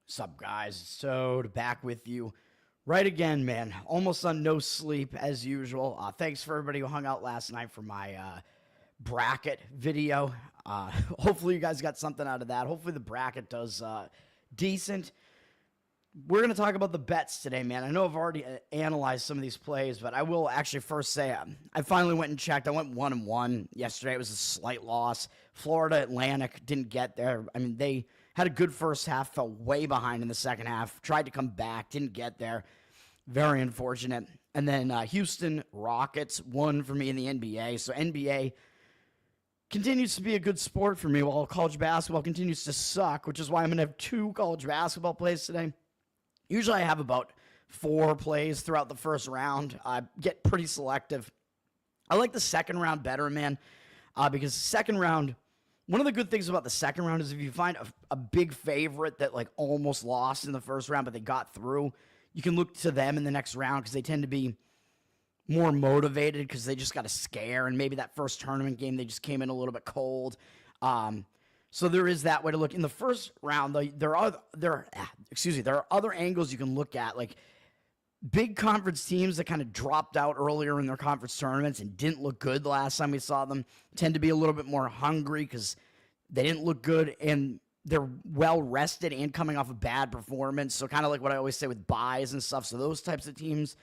Sup, guys? So back with you right again, man. Almost on no sleep as usual. Thanks for everybody who hung out last night for my bracket video. Hopefully you guys got something out of that. Hopefully the bracket does decent. We're going to talk about the bets today, man. I know I've already analyzed some of these plays, but I will actually first say I finally went and checked. I went 1-1 yesterday. It was a slight loss. Florida Atlantic didn't get there. I mean, they had a good first half, fell way behind in the second half, tried to come back, didn't get there. Very unfortunate. And then Houston Rockets won for me in the NBA. So NBA continues to be a good sport for me while college basketball continues to suck, which is why I'm going to have two college basketball plays today. Usually I have about 4 plays throughout the first round. I get pretty selective. I like the second round better, man, because the second round, one of the good things about the second round is if you find a big favorite that like almost lost in the first round, but they got through, you can look to them in the next round because they tend to be more motivated because they just got a scare, and maybe that first tournament game they just came in a little bit cold. So there is that way to look. In the first round, though, there are other angles you can look at, like big conference teams that kind of dropped out earlier in their conference tournaments and didn't look good the last time we saw them tend to be a little bit more hungry because they didn't look good and they're well rested and coming off a bad performance. So kind of like what I always say with buys and stuff. So those types of teams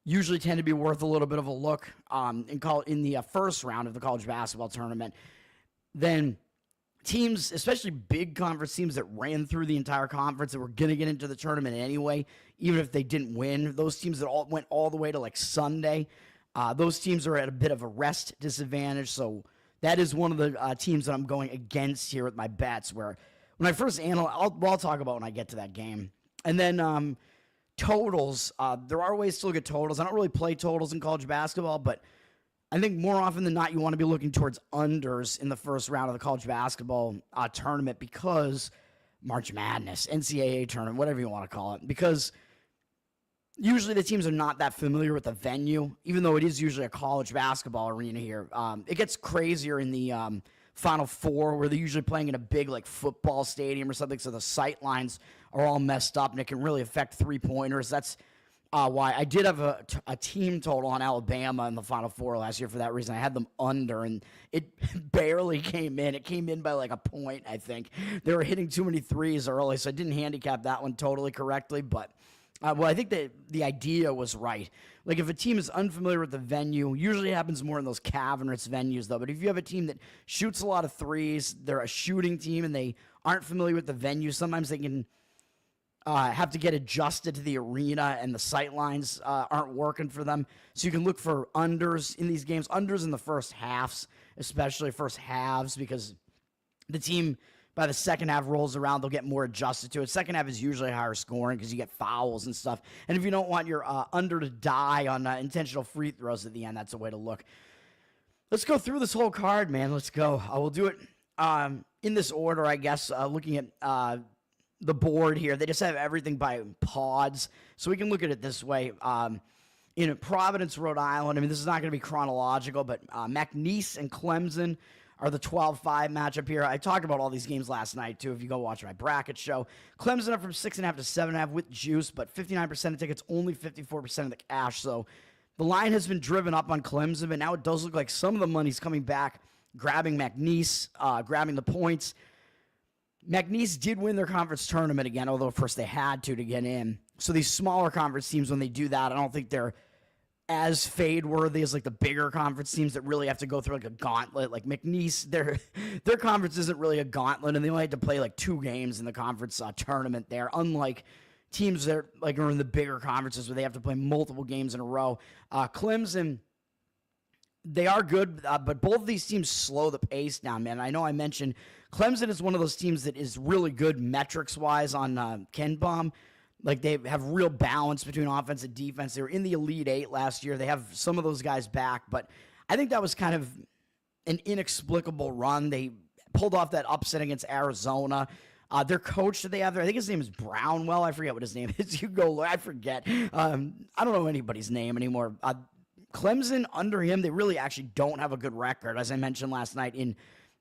usually tend to be worth a little bit of a look in the first round of the college basketball tournament. Then teams, especially big conference teams that ran through the entire conference that were going to get into the tournament anyway, even if they didn't win, those teams that went all the way to like Sunday, those teams are at a bit of a rest disadvantage. So that is one of the teams that I'm going against here with my bets, where when I first analyze, I'll talk about when I get to that game. And then totals, there are ways to look at totals. I don't really play totals in college basketball, but I think more often than not, you want to be looking towards unders in the first round of the college basketball tournament because March Madness, NCAA tournament, whatever you want to call it, because usually the teams are not that familiar with the venue, even though it is usually a college basketball arena here. It gets crazier in the Final Four where they're usually playing in a big like football stadium or something, so the sight lines are all messed up and it can really affect three-pointers. That's why I did have a team total on Alabama in the Final Four last year for that reason. I had them under, and it barely came in. It came in by like a point, I think. They were hitting too many threes early, so I didn't handicap that one totally correctly. But, I think that the idea was right. Like, if a team is unfamiliar with the venue, usually it happens more in those cavernous venues, though. But if you have a team that shoots a lot of threes, they're a shooting team, and they aren't familiar with the venue, sometimes they can have to get adjusted to the arena and the sight lines aren't working for them. So you can look for unders in these games, unders in the first halves, especially first halves, because the team by the second half rolls around, they'll get more adjusted to it. Second half is usually higher scoring because you get fouls and stuff. And if you don't want your under to die on intentional free throws at the end, that's a way to look. Let's go through this whole card, man. Let's go. I will do it in this order, I guess, looking at the board here. They just have everything by pods. So we can look at it this way. In Providence, Rhode Island, I mean, this is not going to be chronological, but McNeese and Clemson are the 12-5 matchup here. I talked about all these games last night, too, if you go watch my bracket show. Clemson up from 6.5 to 7.5 with juice, but 59% of tickets, only 54% of the cash. So the line has been driven up on Clemson, but now it does look like some of the money's coming back, grabbing McNeese, grabbing the points. McNeese did win their conference tournament again, although, of course, they had to get in. So these smaller conference teams, when they do that, I don't think they're as fade-worthy as, like, the bigger conference teams that really have to go through, like, a gauntlet. Like, McNeese, their conference isn't really a gauntlet, and they only had to play, like, 2 games in the conference tournament there, unlike teams that are in the bigger conferences where they have to play multiple games in a row. Clemson, they are good, but both of these teams slow the pace down, man. I know I mentioned Clemson is one of those teams that is really good metrics-wise on KenPom. Like, they have real balance between offense and defense. They were in the Elite Eight last year. They have some of those guys back, but I think that was kind of an inexplicable run. They pulled off that upset against Arizona. Their coach that they have there, I think his name is Brownwell. I forget what his name is. You go look. I forget. I don't know anybody's name anymore. Clemson, under him, they really actually don't have a good record, as I mentioned last night, in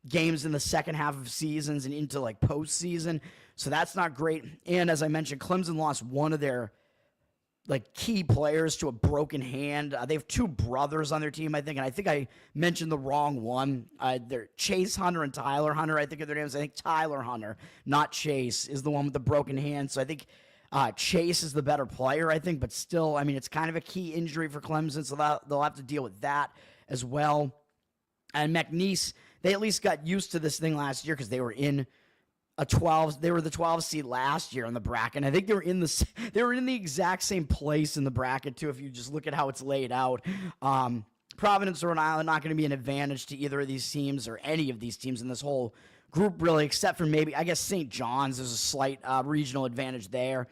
games in the second half of seasons and into like postseason. So that's not great. And as I mentioned, Clemson lost one of their like key players to a broken hand. They have two brothers on their team, I think, and I think I mentioned the wrong one. They're Chase Hunter and Tyler Hunter, I think of their names. I think Tyler Hunter, not Chase, is the one with the broken hand. So I think Chase is the better player, I think, but still, I mean, it's kind of a key injury for Clemson, so they'll have to deal with that as well. And McNeese, they at least got used to this thing last year because they were in they were the 12 seed last year in the bracket. And I think they were in the exact same place in the bracket too, if you just look at how it's laid out. Providence, Rhode Island, not going to be an advantage to either of these teams or any of these teams in this whole group, really, except for maybe, I guess, St. John's. There's a slight regional advantage there.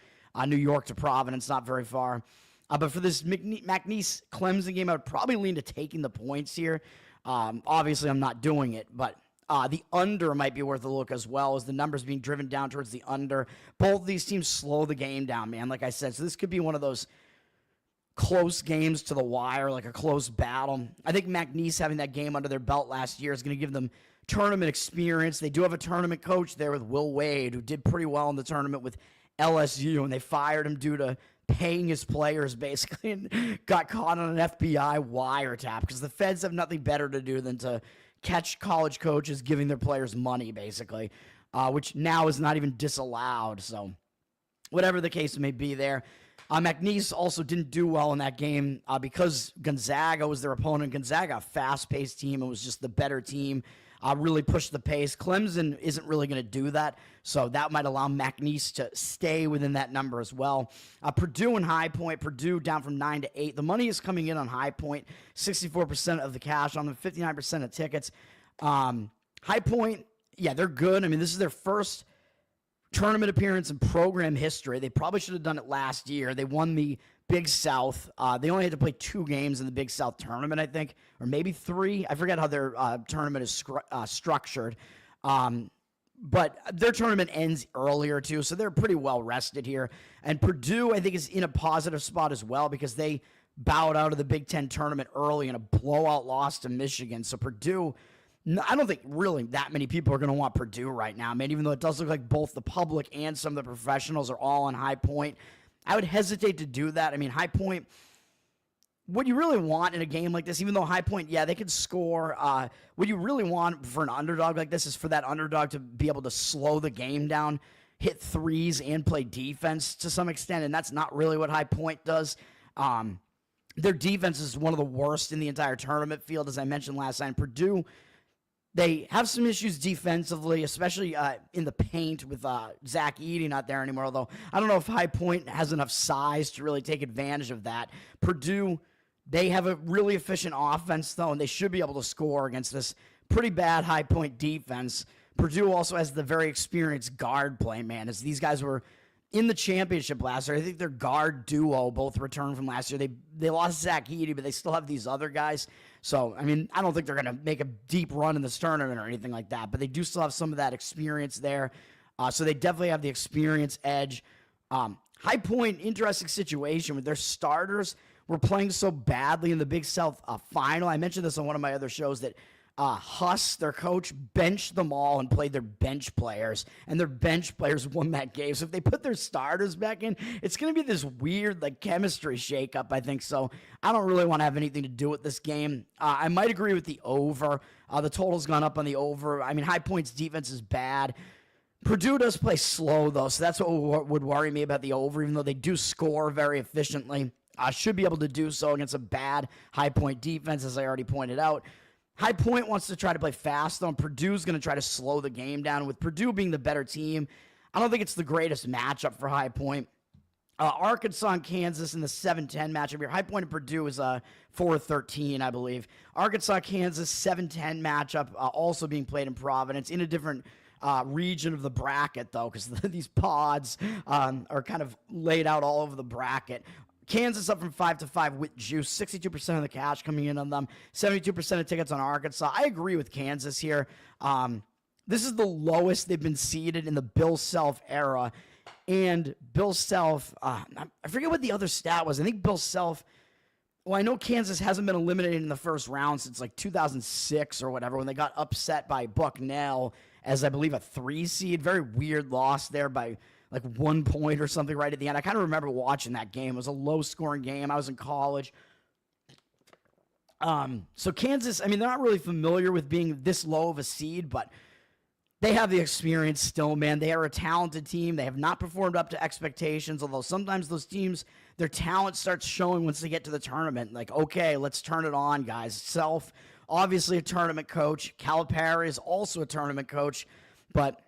New York to Providence, not very far. But for this McNeese-Clemson game, I would probably lean to taking the points here. Obviously, I'm not doing it, but the under might be worth a look as well, as the numbers being driven down towards the under. Both these teams slow the game down, man, like I said. So this could be one of those close games to the wire, like a close battle. I think McNeese having that game under their belt last year is going to give them tournament experience. They do have a tournament coach there with Will Wade, who did pretty well in the tournament with LSU, and they fired him due to paying his players, basically, and got caught on an FBI wiretap because the feds have nothing better to do than to catch college coaches giving their players money, basically, which now is not even disallowed. So whatever the case may be there. McNeese also didn't do well in that game because Gonzaga was their opponent. Gonzaga, a fast-paced team, and was just the better team. Really pushed the pace. Clemson isn't really going to do that, so that might allow McNeese to stay within that number as well. Purdue and High Point. Purdue down from 9 to 8. The money is coming in on High Point. 64% of the cash on them, 59% of tickets. High Point, yeah, they're good. I mean, this is their first tournament appearance in program history. They probably should have done it last year. They won the Big South. They only had to play 2 games in the Big South tournament, I think, or maybe 3. I forget how their tournament is structured. But their tournament ends earlier, too, so they're pretty well rested here. And Purdue, I think, is in a positive spot as well because they bowed out of the Big Ten tournament early in a blowout loss to Michigan. So Purdue, I don't think really that many people are going to want Purdue right now, man, even though it does look like both the public and some of the professionals are all on High Point. I would hesitate to do that. I mean, High Point, what you really want in a game like this, even though High Point, yeah, they could score, what you really want for an underdog like this is for that underdog to be able to slow the game down, hit threes, and play defense to some extent, and that's not really what High Point does. Their defense is one of the worst in the entire tournament field, as I mentioned last time. Purdue, they have some issues defensively, especially in the paint with Zach Edey not there anymore, although I don't know if High Point has enough size to really take advantage of that. Purdue, they have a really efficient offense, though, and they should be able to score against this pretty bad High Point defense. Purdue also has the very experienced guard play, man, as these guys were in the championship last year. I think their guard duo both returned from last year. They lost Zach Edey, but they still have these other guys. So, I mean, I don't think they're going to make a deep run in this tournament or anything like that, but they do still have some of that experience there. So they definitely have the experience edge. High Point, interesting situation with their starters were playing so badly in the Big South final. I mentioned this on one of my other shows that Huss, their coach, benched them all and played their bench players, and their bench players won that game. So if they put their starters back in, it's going to be this weird like chemistry shakeup, I think. So I don't really want to have anything to do with this game. I might agree with the over. The total's gone up on the over. I mean, High Point's defense is bad. Purdue does play slow, though, so that's what would worry me about the over, even though they do score very efficiently. Should be able to do so against a bad High Point defense, as I already pointed out. High Point wants to try to play fast, though, and Purdue's going to try to slow the game down. With Purdue being the better team, I don't think it's the greatest matchup for High Point. Arkansas and Kansas in the 7-10 matchup here. High Point and Purdue is 4-13, I believe. Arkansas, Kansas, 7-10 matchup, also being played in Providence in a different region of the bracket, though, because these pods are kind of laid out all over the bracket. Kansas up from 5-5 with juice, 62% of the cash coming in on them, 72% of tickets on Arkansas. I agree with Kansas here. This is the lowest they've been seeded in the Bill Self era. And Bill Self, I forget what the other stat was. I think Bill Self Well, I know Kansas hasn't been eliminated in the first round since like 2006 or whatever, when they got upset by Bucknell as, I believe, a 3 seed. Very weird loss there by like 1 point or something right at the end. I kind of remember watching that game. It was a low-scoring game. I was in college. So Kansas, I mean, they're not really familiar with being this low of a seed, but they have the experience still, man. They are a talented team. They have not performed up to expectations, although sometimes those teams, their talent starts showing once they get to the tournament. Like, okay, let's turn it on, guys. Self, obviously a tournament coach. Calipari is also a tournament coach, but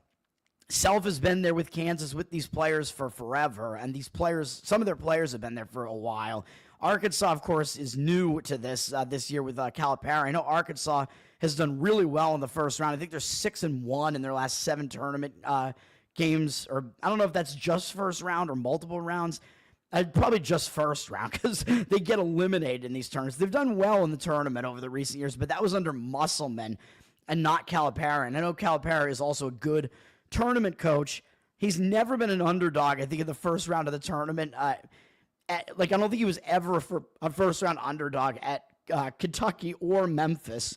Self has been there with Kansas with these players for forever, and these players, some of their players have been there for a while. Arkansas, of course, is new to this year with Calipari. I know Arkansas has done really well in the first round. I think they're 6-1 in their last 7 tournament games, or I don't know if that's just first round or multiple rounds. Probably just first round, because they get eliminated in these tournaments. They've done well in the tournament over the recent years, but that was under Musselman and not Calipari. And I know Calipari is also a good tournament coach. He's never been an underdog, I think, in the first round of the tournament. I don't think he was ever a first-round underdog at Kentucky or Memphis.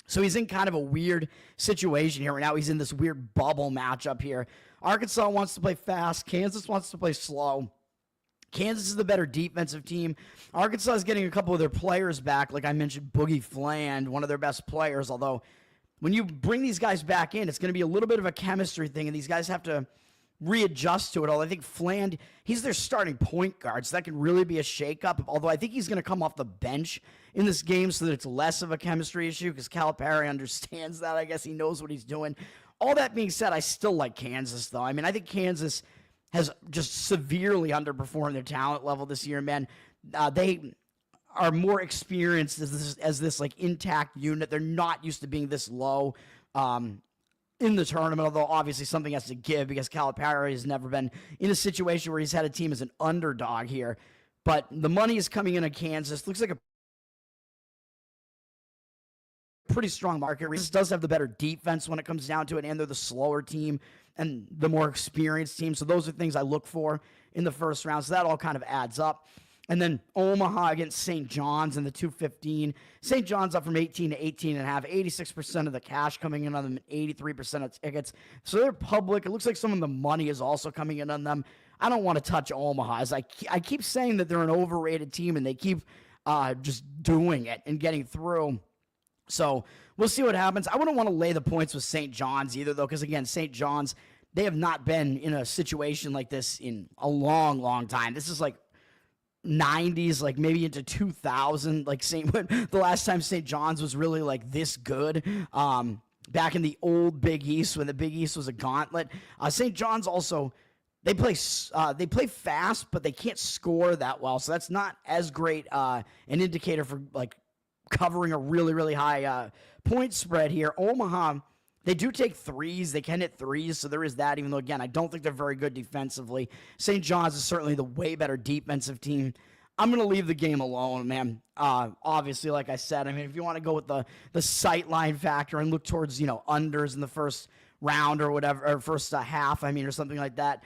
So he's in kind of a weird situation here right now. He's in this weird bubble matchup here. Arkansas wants to play fast. Kansas wants to play slow. Kansas is the better defensive team. Arkansas is getting a couple of their players back. Like I mentioned, Boogie Fland, one of their best players. Although when you bring these guys back in, it's going to be a little bit of a chemistry thing, and these guys have to readjust to it all. I think Fland, he's their starting point guard, so that can really be a shakeup. Although I think he's going to come off the bench in this game so that it's less of a chemistry issue, because Calipari understands that. I guess he knows what he's doing. All that being said, I still like Kansas, though. I mean, I think Kansas has just severely underperformed their talent level this year, man. They are more experienced as this like intact unit. They're not used to being this low in the tournament, although obviously something has to give, because Calipari has never been in a situation where he's had a team as an underdog here. But the money is coming in at Kansas. Looks like a pretty strong market. Kansas does have the better defense when it comes down to it, and they're the slower team and the more experienced team. So those are things I look for in the first round. So that all kind of adds up. And then Omaha against St. John's in the 215. St. John's up from 18 to 18.5. 86% of the cash coming in on them, 83% of tickets. So they're public. It looks like some of the money is also coming in on them. I don't want to touch Omaha. As I keep saying that they're an overrated team, and they keep just doing it and getting through. So we'll see what happens. I wouldn't want to lay the points with St. John's either, though, because, again, St. John's, they have not been in a situation like this in a long, long time. This is like 90s, like maybe into 2000, like the last time St. John's was really like this good, back in the old Big East, when the Big East was a gauntlet. St. John's also, they play fast, but they can't score that well, so that's not as great an indicator for like covering a really, really high point spread here. Omaha, they do take threes. They can hit threes, so there is that, even though, again, I don't think they're very good defensively. St. John's is certainly the way better defensive team. I'm going to leave the game alone, man. Obviously, like I said, I mean, if you want to go with the sight line factor and look towards, unders in the first round or whatever, or first half, I mean, or something like that,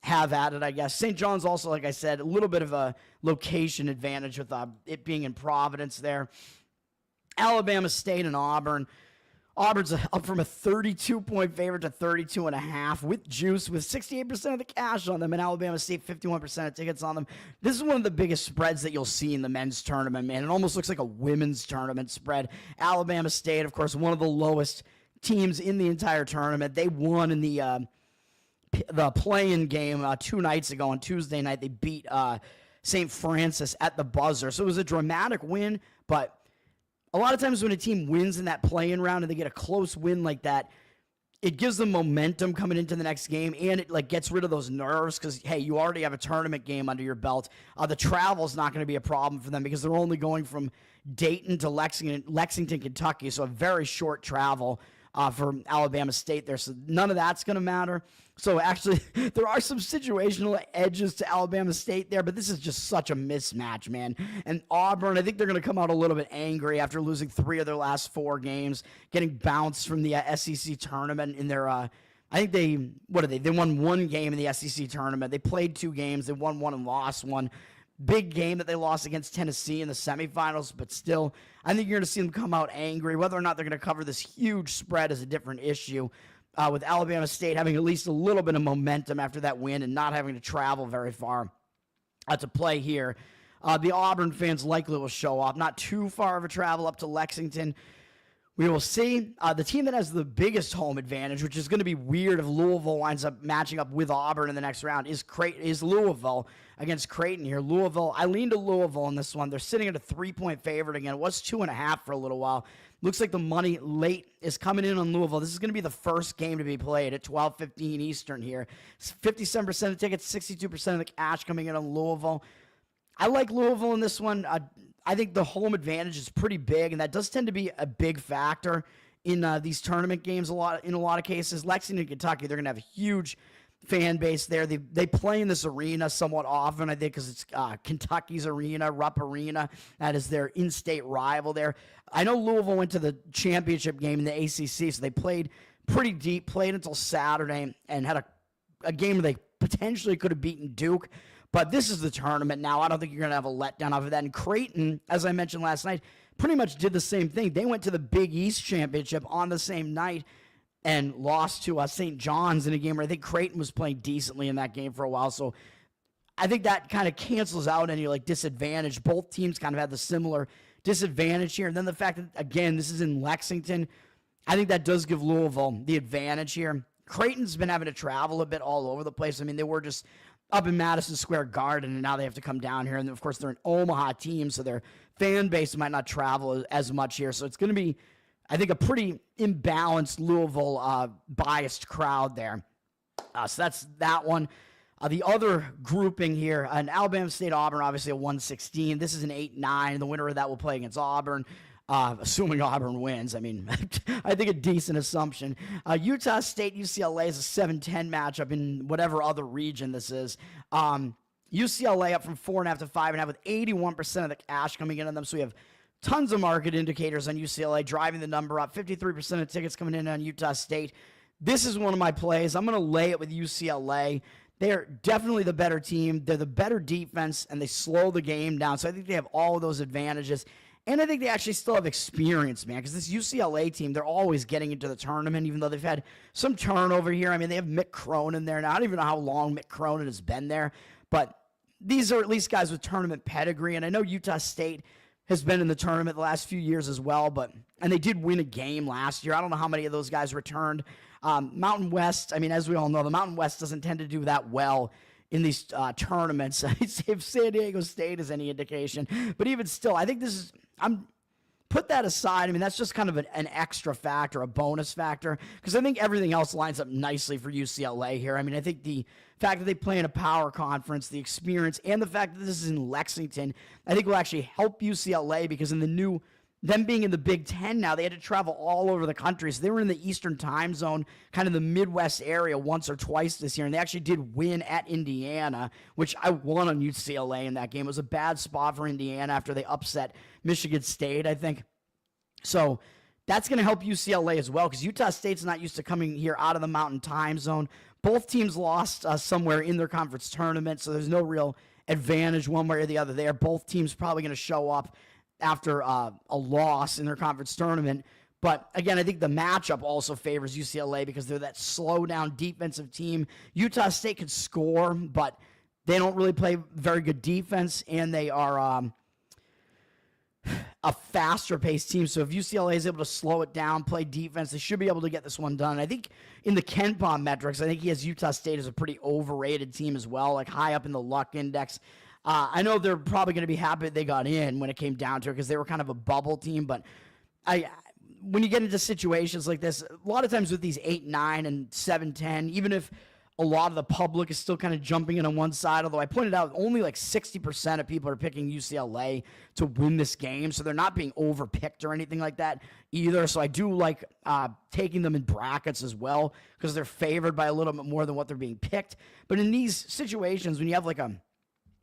have at it, I guess. St. John's also, like I said, a little bit of a location advantage with it being in Providence there. Alabama State and Auburn. Auburn's up from a 32-point favorite to 32.5 with juice, with 68% of the cash on them, and Alabama State 51% of tickets on them. This is one of the biggest spreads that you'll see in the men's tournament, man. It almost looks like a women's tournament spread. Alabama State, of course, one of the lowest teams in the entire tournament. They won in the play-in game 2 nights ago. On Tuesday night, they beat St. Francis at the buzzer. So it was a dramatic win, but a lot of times when a team wins in that play-in round and they get a close win like that, it gives them momentum coming into the next game, and it like gets rid of those nerves because, hey, you already have a tournament game under your belt. The travel's not going to be a problem for them because they're only going from Dayton to Lexington, Kentucky, so a very short travel for Alabama State there. So none of that's going to matter. So actually, there are some situational edges to Alabama State there, but this is just such a mismatch, man. And Auburn, I think they're going to come out a little bit angry after losing 3 of their last 4 games, getting bounced from the SEC tournament in their I think they won 1 game in the SEC tournament. They played 2 games. They won 1 and lost 1. big game that they lost against Tennessee in the semifinals, but still, I think you're going to see them come out angry. Whether or not they're going to cover this huge spread is a different issue. With Alabama State having at least a little bit of momentum after that win and not having to travel very far to play here. The Auburn fans likely will show up. Not too far of a travel up to Lexington. We will see. The team that has the biggest home advantage, which is going to be weird if Louisville winds up matching up with Auburn in the next round, is Louisville against Creighton here. Louisville, I lean to Louisville in this one. They're sitting at a 3-point favorite again. It was 2.5 for a little while. Looks like the money late is coming in on Louisville. This is going to be the first game to be played at 12:15 Eastern here. 57% of the tickets, 62% of the cash coming in on Louisville. I like Louisville in this one. I think the home advantage is pretty big, and that does tend to be a big factor in these tournament games in a lot of cases. Lexington, Kentucky, they're going to have a huge fan base there. They play in this arena somewhat often, I think, because it's Kentucky's arena, Rupp Arena. That is their in-state rival there. I know Louisville went to the championship game in the ACC, so they played pretty deep, played until Saturday, and had a game where they potentially could have beaten Duke. But this is the tournament now. I don't think you're going to have a letdown off of that. And Creighton, as I mentioned last night, pretty much did the same thing. They went to the Big East Championship on the same night and lost to St. John's in a game where I think Creighton was playing decently in that game for a while. So I think that kind of cancels out any disadvantage. Both teams kind of had the similar disadvantage here. And then the fact that, again, this is in Lexington, I think that does give Louisville the advantage here. Creighton's been having to travel a bit all over the place. I mean, they were just up in Madison Square Garden, and now they have to come down here. And, of course, they're an Omaha team, so their fan base might not travel as much here. So it's going to be, I think, a pretty imbalanced Louisville biased crowd there. So that's that one. The other grouping here, an Alabama State Auburn, obviously a 116. This is an 8-9. The winner of that will play against Auburn. Assuming Auburn wins. I mean, I think a decent assumption. Utah State, UCLA is a 7-10 matchup in whatever other region this is. UCLA up from 4.5 to 5.5 with 81% of the cash coming in on them. So we have tons of market indicators on UCLA driving the number up. 53% of tickets coming in on Utah State. This is one of my plays. I'm going to lay it with UCLA. They're definitely the better team. They're the better defense, and they slow the game down. So I think they have all of those advantages. And I think they actually still have experience, man, because this UCLA team, they're always getting into the tournament, even though they've had some turnover here. I mean, they have Mick Cronin there. Now, I don't even know how long Mick Cronin has been there, but these are at least guys with tournament pedigree. And I know Utah State has been in the tournament the last few years as well, and they did win a game last year. I don't know how many of those guys returned. Mountain West, I mean, as we all know, the Mountain West doesn't tend to do that well in these tournaments. If San Diego State is any indication. But even still, I think this is, put that aside. I mean, that's just kind of an extra factor, a bonus factor, because I think everything else lines up nicely for UCLA here. I mean, I think the fact that they play in a power conference, the experience, and the fact that this is in Lexington, I think will actually help UCLA, because in the new, them being in the Big Ten now, they had to travel all over the country. So they were in the Eastern time zone, kind of the Midwest area once or twice this year. And they actually did win at Indiana, which I won on UCLA in that game. It was a bad spot for Indiana after they upset Michigan State, I think. So that's going to help UCLA as well, because Utah State's not used to coming here out of the Mountain time zone. Both teams lost somewhere in their conference tournament, so there's no real advantage one way or the other there. Both teams probably going to show up after a loss in their conference tournament. But again, I think the matchup also favors UCLA because they're that slow down defensive team. Utah State can score, but they don't really play very good defense, and they are a faster paced team. So if UCLA is able to slow it down, play defense, they should be able to get this one done. I think in the KenPom metrics, I think he has Utah State as a pretty overrated team as well, like high up in the luck index. I know they're probably going to be happy that they got in when it came down to it, because they were kind of a bubble team. But when you get into situations like this, a lot of times with these 8-9 and 7-10, even if a lot of the public is still kind of jumping in on one side, although I pointed out only like 60% of people are picking UCLA to win this game, so they're not being overpicked or anything like that either. So I do like taking them in brackets as well, because they're favored by a little bit more than what they're being picked. But in these situations, when you have like a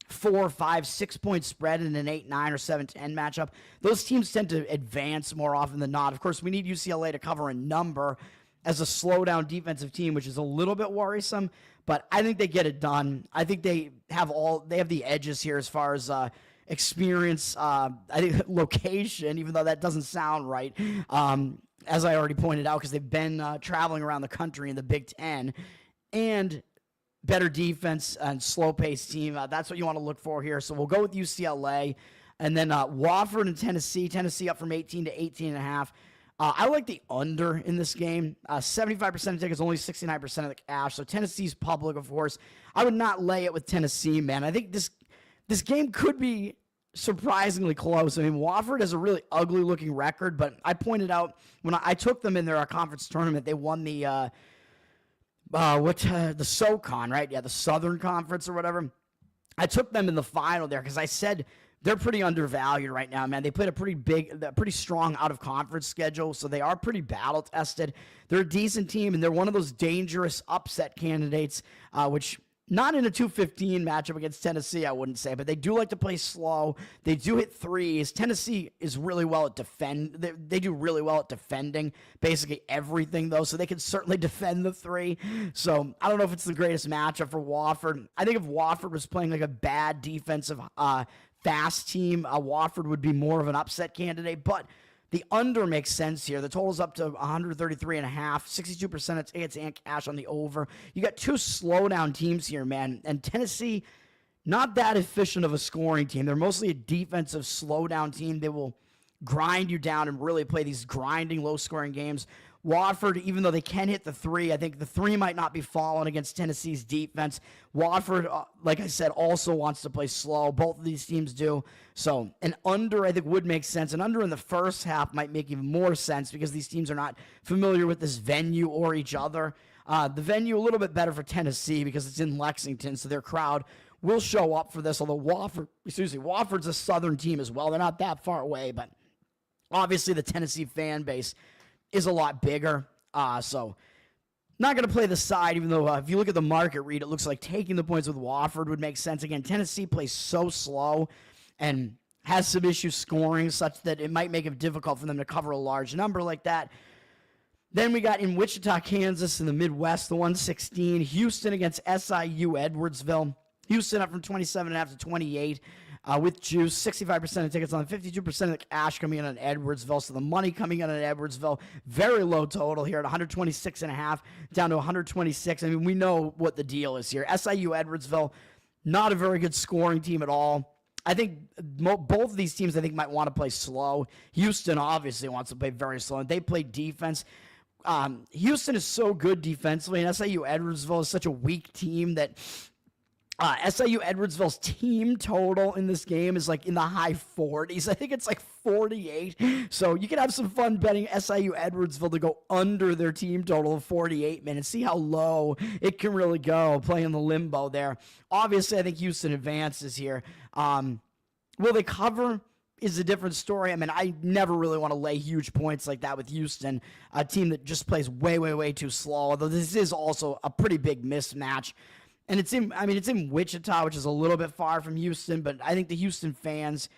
4, 5, 6 point spread in an 8-9 or 7-10 matchup, those teams tend to advance more often than not. Of course, we need UCLA to cover a number, as a slow-down defensive team, which is a little bit worrisome, but I think they get it done. I think they have the edges here as far as experience, I think location, even though that doesn't sound right, as I already pointed out, because they've been traveling around the country in the Big Ten, and better defense and slow-paced team. That's what you want to look for here. So we'll go with UCLA, and then Wofford and Tennessee. Tennessee up from 18 to 18.5. I like the under in this game. 75% of tickets, only 69% of the cash. So Tennessee's public, of course. I would not lay it with Tennessee, man. I think this game could be surprisingly close. I mean, Wofford has a really ugly-looking record, but I pointed out when I took them in their conference tournament, they won the SoCon, right? Yeah, the Southern Conference or whatever. I took them in the final there because I said they're pretty undervalued right now, man. They played a pretty strong out-of-conference schedule, so they are pretty battle-tested. They're a decent team, and they're one of those dangerous upset candidates, which not in a 2-15 matchup against Tennessee, I wouldn't say, but they do like to play slow. They do hit threes. Tennessee is really well at they do really well at defending basically everything, though, so they can certainly defend the three. So I don't know if it's the greatest matchup for Wofford. I think if Wofford was playing like a bad defensive fast team, Wofford would be more of an upset candidate, but the under makes sense here. The total's up to 133.5, 62% of tickets and cash on the over. You got two slow-down teams here, man, and Tennessee, not that efficient of a scoring team. They're mostly a defensive slow-down team. They will grind you down and really play these grinding, low-scoring games. Wofford, even though they can hit the three, I think the three might not be falling against Tennessee's defense. Wofford, like I said, also wants to play slow. Both of these teams do. So an under, I think, would make sense. An under in the first half might make even more sense because these teams are not familiar with this venue or each other. The venue a little bit better for Tennessee because it's in Lexington, so their crowd will show up for this, although Wofford's a Southern team as well. They're not that far away, but obviously the Tennessee fan base is a lot bigger, so not going to play the side, even though if you look at the market read, it looks like taking the points with Wofford would make sense. Again, Tennessee plays so slow and has some issues scoring such that it might make it difficult for them to cover a large number like that. Then we got in Wichita, Kansas in the Midwest, the 116. Houston against SIU Edwardsville. Houston up from 27.5 to 28. With juice, 65% of tickets on 52% of the cash coming in on Edwardsville. So the money coming in on Edwardsville, very low total here at 126.5 down to 126. I mean, we know what the deal is here. SIU Edwardsville, not a very good scoring team at all. I think both of these teams, I think, might want to play slow. Houston obviously wants to play very slow, and they play defense. Houston is so good defensively, and SIU Edwardsville is such a weak team that SIU Edwardsville's team total in this game is like in the high 40s. I think it's like 48. So you can have some fun betting SIU Edwardsville to go under their team total of 48, man, and see how low it can really go playing the limbo there. Obviously, I think Houston advances here. Will they cover is a different story. I mean, I never really want to lay huge points like that with Houston, a team that just plays way, way, way too slow, although this is also a pretty big mismatch. And it's in Wichita, which is a little bit far from Houston, but I think the Houston fans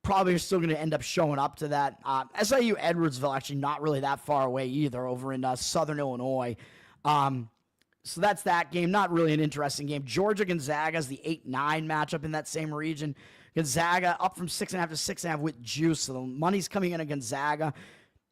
probably are still going to end up showing up to that. SIU Edwardsville actually not really that far away either, over in southern Illinois. So that's that game. Not really an interesting game. Georgia-Gonzaga is the 8-9 matchup in that same region. Gonzaga up from 6.5 to 6.5 with juice, so the money's coming in at Gonzaga.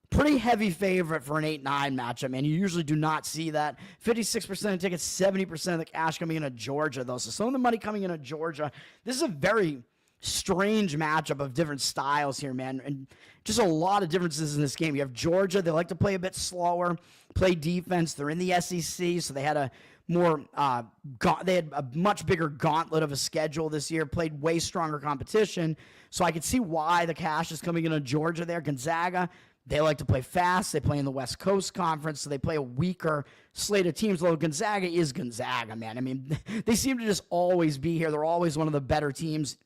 Pretty heavy favorite for an 8-9 matchup, man. You usually do not see that. 56% of tickets, 70% of the cash coming in at Georgia, though. So some of the money coming in at Georgia. This is a very strange matchup of different styles here, man. And just a lot of differences in this game. You have Georgia. They like to play a bit slower, play defense. They're in the SEC, so they had a much bigger gauntlet of a schedule this year, played way stronger competition. So I could see why the cash is coming in at Georgia there. Gonzaga, they like to play fast. They play in the West Coast Conference, so they play a weaker slate of teams. Although Gonzaga is Gonzaga, man. I mean, they seem to just always be here. They're always one of the better teams,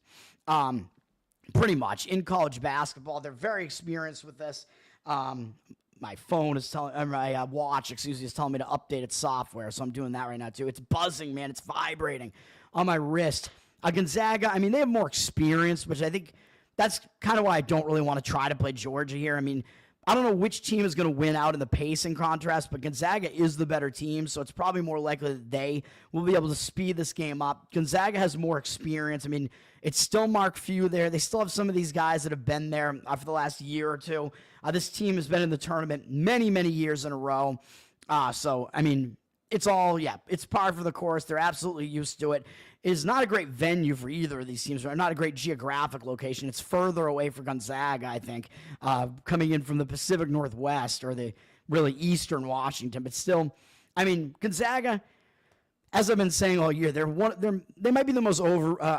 pretty much, in college basketball. They're very experienced with this. My phone is my watch, is telling me to update its software, so I'm doing that right now, too. It's buzzing, man. It's vibrating on my wrist. Gonzaga, I mean, they have more experience, which I think that's kind of why I don't really want to try to play Georgia here. I mean, I don't know which team is going to win out in the pacing contrast, but Gonzaga is the better team, so it's probably more likely that they will be able to speed this game up. Gonzaga has more experience. I mean, it's still Mark Few there. They still have some of these guys that have been there for the last year or two. This team has been in the tournament many, many years in a row. So, I mean, it's all, it's par for the course. They're absolutely used to it. It's not a great venue for either of these teams, or not a great geographic location. It's further away for Gonzaga, I think, coming in from the Pacific Northwest or the really eastern Washington. But still, I mean, Gonzaga, as I've been saying all year, they might be the most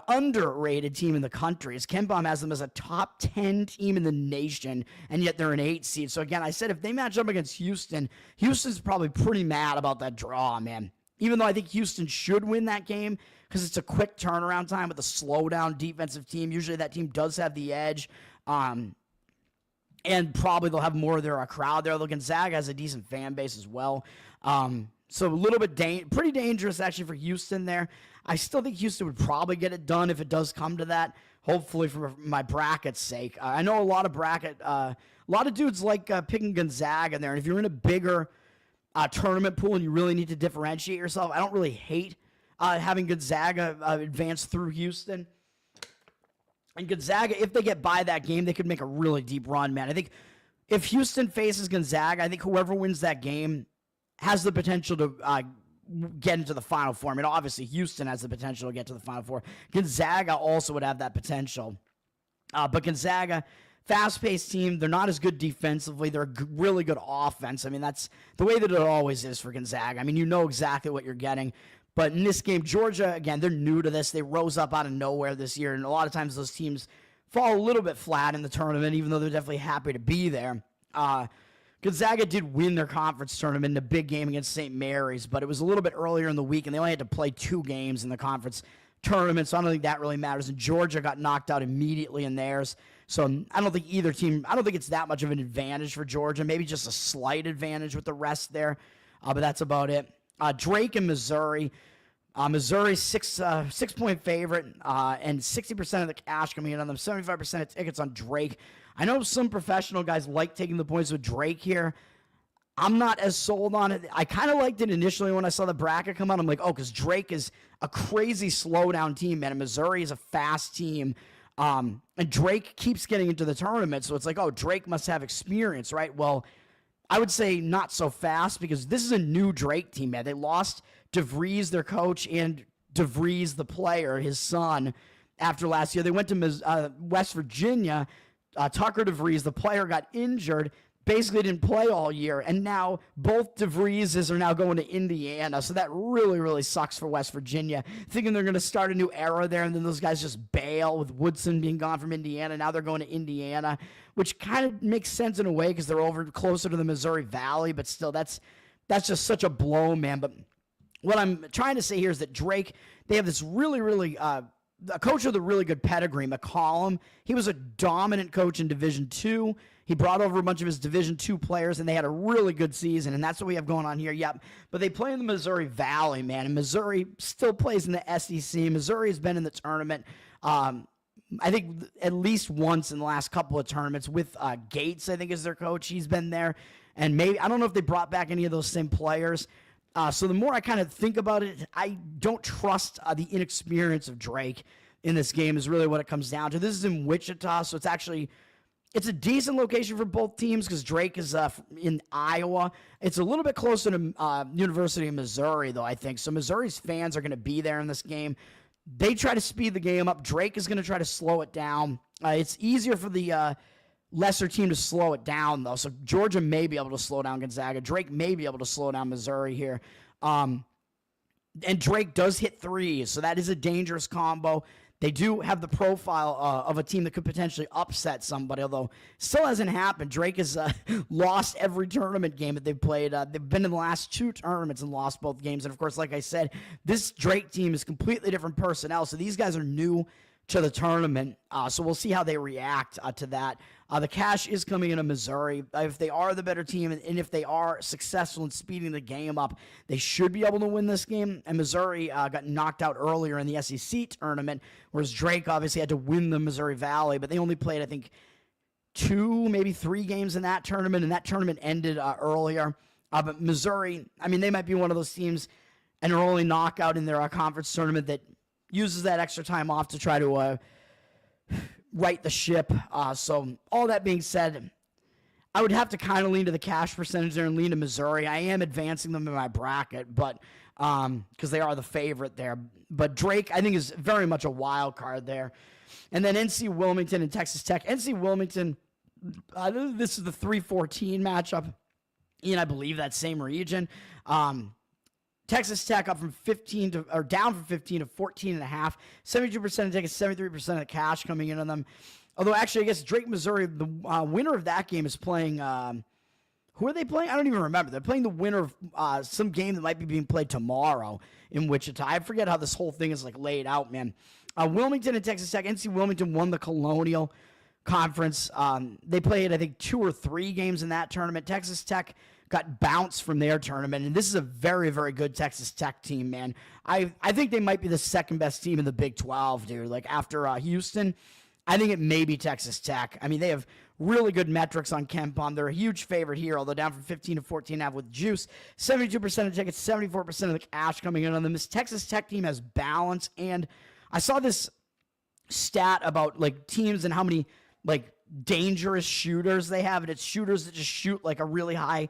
underrated team in the country. As Ken Baum has them as a top 10 team in the nation, and yet they're an 8 seed. So again, I said if they match up against Houston, Houston's probably pretty mad about that draw, man. Even though I think Houston should win that game because it's a quick turnaround time with a slow-down defensive team. Usually that team does have the edge. And probably they'll have more of their crowd there. Though Gonzaga has a decent fan base as well. So a little bit pretty dangerous actually for Houston there. I still think Houston would probably get it done if it does come to that. Hopefully for my bracket's sake. I know a lot of dudes like picking Gonzaga there. And if you're in a bigger tournament pool and you really need to differentiate yourself, I don't really hate having Gonzaga advance through Houston. And Gonzaga, if they get by that game, they could make a really deep run, man. I think if Houston faces Gonzaga, I think whoever wins that game has the potential to get into the Final Four. I mean, obviously, Houston has the potential to get to the Final Four. Gonzaga also would have that potential. But Gonzaga, fast-paced team. They're not as good defensively. They're a really good offense. I mean, that's the way that it always is for Gonzaga. I mean, you know exactly what you're getting. But in this game, Georgia, again, they're new to this. They rose up out of nowhere this year, and a lot of times those teams fall a little bit flat in the tournament, even though they're definitely happy to be there. Gonzaga did win their conference tournament in a big game against St. Mary's, but it was a little bit earlier in the week, and they only had to play 2 games in the conference tournament, so I don't think that really matters. And Georgia got knocked out immediately in theirs, so I don't think either team, I don't think it's that much of an advantage for Georgia, maybe just a slight advantage with the rest there, but that's about it. Drake and Missouri. Missouri's 6-point favorite, and 60% of the cash coming in on them, 75% of tickets on Drake. I know some professional guys like taking the points with Drake here. I'm not as sold on it. I kind of liked it initially when I saw the bracket come out. I'm like, oh, because Drake is a crazy slow-down team, man, and Missouri is a fast team. And Drake keeps getting into the tournament, so it's like, oh, Drake must have experience, right? Well, I would say not so fast because this is a new Drake team, man. They lost DeVries, their coach, and DeVries, the player, his son, after last year. They went to West Virginia. Tucker DeVries, the player, got injured, basically didn't play all year, and now both DeVrieses are now going to Indiana, so that really, really sucks for West Virginia, thinking they're going to start a new era there, and then those guys just bail with Woodson being gone from Indiana. Now they're going to Indiana, which kind of makes sense in a way because they're over closer to the Missouri Valley, but still, that's just such a blow, man. But what I'm trying to say here is that Drake, they have this really, really a coach with a really good pedigree, McCollum. He was a dominant coach in Division II. He brought over a bunch of his Division II players, and they had a really good season, and that's what we have going on here. Yep, but they play in the Missouri Valley, man, and Missouri still plays in the SEC. Missouri has been in the tournament, I think, at least once in the last couple of tournaments with Gates, I think, is their coach. He's been there, and maybe, I don't know if they brought back any of those same players. So the more I kind of think about it, I don't trust the inexperience of Drake in this game is really what it comes down to. This is in Wichita, so it's a decent location for both teams because Drake is in Iowa. It's a little bit closer to University of Missouri, though, I think. So Missouri's fans are going to be there in this game. They try to speed the game up. Drake is going to try to slow it down. It's easier for the lesser team to slow it down, though. So Georgia may be able to slow down Gonzaga. Drake may be able to slow down Missouri here. And Drake does hit threes, so that is a dangerous combo. They do have the profile of a team that could potentially upset somebody, although still hasn't happened. Drake has lost every tournament game that they've played. They've been in the last 2 tournaments and lost both games. And, of course, like I said, this Drake team is completely different personnel, so these guys are new to the tournament, so we'll see how they react to that. The cash is coming into Missouri. If they are the better team, and if they are successful in speeding the game up, they should be able to win this game. And Missouri got knocked out earlier in the SEC tournament, whereas Drake obviously had to win the Missouri Valley, but they only played, I think, 2, maybe 3 games in that tournament, and that tournament ended earlier. But Missouri, I mean, they might be one of those teams, an early knockout in their conference tournament that uses that extra time off to try to right the ship. So all that being said, I would have to kind of lean to the cash percentage there and lean to Missouri. I am advancing them in my bracket, but because they are the favorite there. But Drake, I think, is very much a wild card there. And then NC Wilmington and Texas Tech. NC Wilmington, this is the 3-14 matchup in, I believe, that same region. Texas Tech up from 15 to, or down from 15 to 14.5. 72% of tickets, 73% of the cash coming in on them. Although, actually, I guess Drake, Missouri, the winner of that game is playing. Who are they playing? I don't even remember. They're playing the winner of some game that might be being played tomorrow in Wichita. I forget how this whole thing is like laid out, man. Wilmington and Texas Tech. NC Wilmington won the Colonial Conference. They played, I think, 2 or 3 games in that tournament. Texas Tech got bounced from their tournament, and this is a very, very good Texas Tech team, man. I think they might be the second best team in the Big 12, dude. Like, after Houston, I think it may be Texas Tech. I mean, they have really good metrics on KenPom. They're a huge favorite here, although down from 15 to 14.5 with juice. 72% of tickets, 74% of the cash coming in on them. This Texas Tech team has balance, and I saw this stat about, like, teams and how many, like, dangerous shooters they have, and it's shooters that just shoot, like, a really high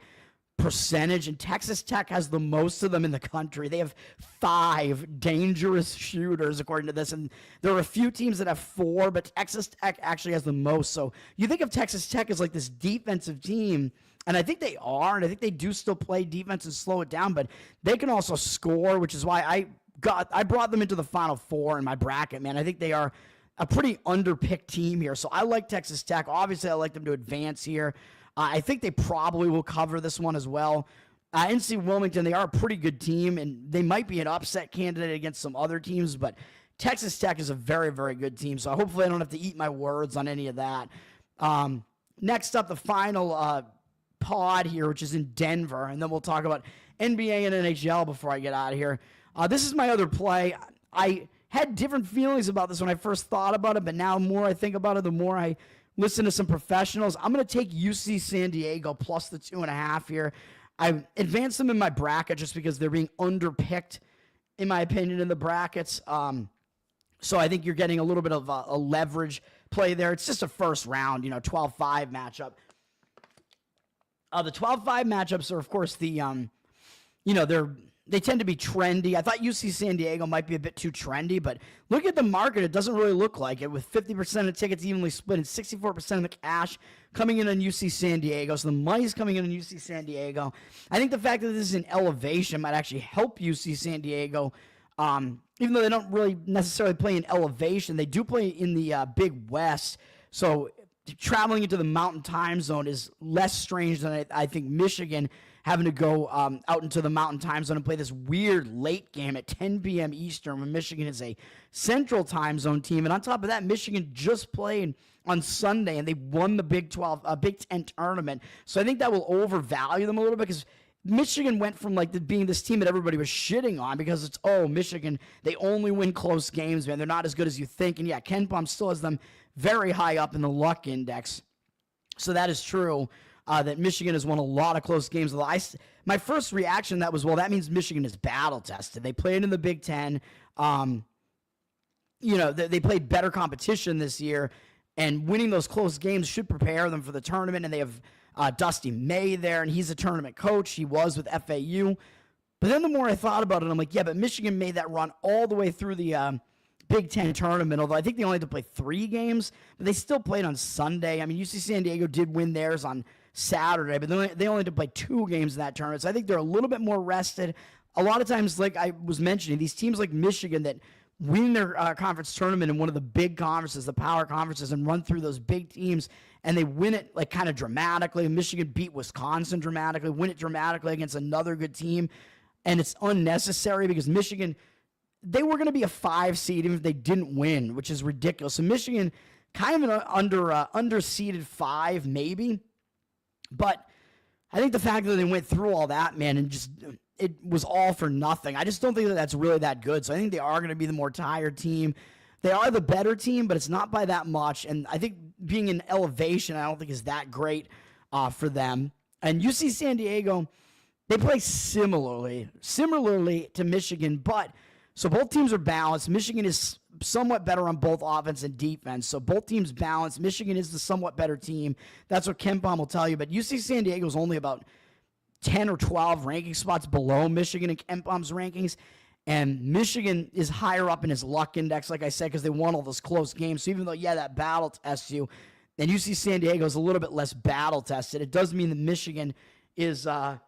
percentage, and Texas Tech has the most of them in the country. They have 5 dangerous shooters, according to this, and there are a few teams that have 4, but Texas Tech actually has the most. So you think of Texas Tech as like this defensive team, and I think they are, and I think they do still play defense and slow it down, but they can also score, which is why I brought them into the Final Four in my bracket, man. I think they are a pretty underpicked team here, so I like Texas Tech. Obviously, I like them to advance here. I think they probably will cover this one as well. NC Wilmington, they are a pretty good team, and they might be an upset candidate against some other teams, but Texas Tech is a very, very good team, so hopefully I don't have to eat my words on any of that. Next up, the final pod here, which is in Denver, and then we'll talk about NBA and NHL before I get out of here. This is my other play. I had different feelings about this when I first thought about it, but now the more I think about it, the more I listen to some professionals. I'm going to take UC San Diego plus the 2.5 here. I advanced them in my bracket just because they're being underpicked, in my opinion, in the brackets. So I think you're getting a little bit of a leverage play there. It's just a first round, 12-5 matchup. The 12-5 matchups are, of course, they tend to be trendy. I thought UC San Diego might be a bit too trendy, but look at the market. It doesn't really look like it, with 50% of tickets evenly split and 64% of the cash coming in on UC San Diego. So the money's coming in on UC San Diego. I think the fact that this is an elevation might actually help UC San Diego. Even though they don't really necessarily play in elevation, they do play in the Big West. So traveling into the Mountain Time Zone is less strange than I think Michigan having to go out into the Mountain Time Zone and play this weird late game at 10 p.m. Eastern when Michigan is a Central Time Zone team. And on top of that, Michigan just played on Sunday, and they won the Big 10 tournament. So I think that will overvalue them a little bit, because Michigan went from being this team that everybody was shitting on because it's, Michigan, they only win close games, man. They're not as good as you think. And yeah, KenPom still has them very high up in the luck index. So that is true. That Michigan has won a lot of close games. My first reaction to that was, well, that means Michigan is battle-tested. They played in the Big Ten. They played better competition this year, and winning those close games should prepare them for the tournament. And they have Dusty May there, and he's a tournament coach. He was with FAU. But then the more I thought about it, I'm like, yeah, but Michigan made that run all the way through the Big Ten tournament, although I think they only had to play 3 games, but they still played on Sunday. I mean, UC San Diego did win theirs on Saturday, but they only had to play 2 games in that tournament, so I think they're a little bit more rested. A lot of times, like I was mentioning, these teams like Michigan that win their conference tournament in one of the big conferences, the power conferences, and run through those big teams, and they win it kind of dramatically. Michigan beat Wisconsin dramatically, win it dramatically against another good team, and it's unnecessary because Michigan, they were going to be a 5 seed even if they didn't win, which is ridiculous. So Michigan, kind of an underseeded 5 maybe. But I think the fact that they went through all that, man, and just it was all for nothing. I just don't think that that's really that good. So I think they are going to be the more tired team. They are the better team, but it's not by that much. And I think being in elevation, I don't think is that great for them. And UC San Diego, they play similarly to Michigan, but so both teams are balanced. Michigan is somewhat better on both offense and defense, so both teams balanced. Michigan is the somewhat better team. That's what KenPom will tell you, but UC San Diego is only about 10 or 12 ranking spots below Michigan in KenPom's rankings. And Michigan is higher up in his luck index, like I said, because they won all those close games. So even though, that battle tests you, and UC San Diego is a little bit less battle tested, it does mean that Michigan is, so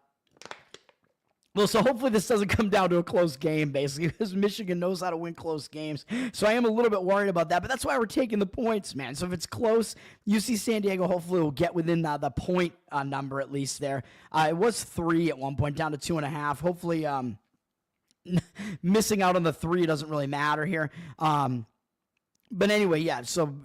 hopefully this doesn't come down to a close game, basically, because Michigan knows how to win close games. So I am a little bit worried about that, but that's why we're taking the points, man. So if it's close, UC San Diego hopefully will get within the point number at least there. It was 3 at one point, down to 2.5. Hopefully, missing out on the 3 doesn't really matter here. But anyway, so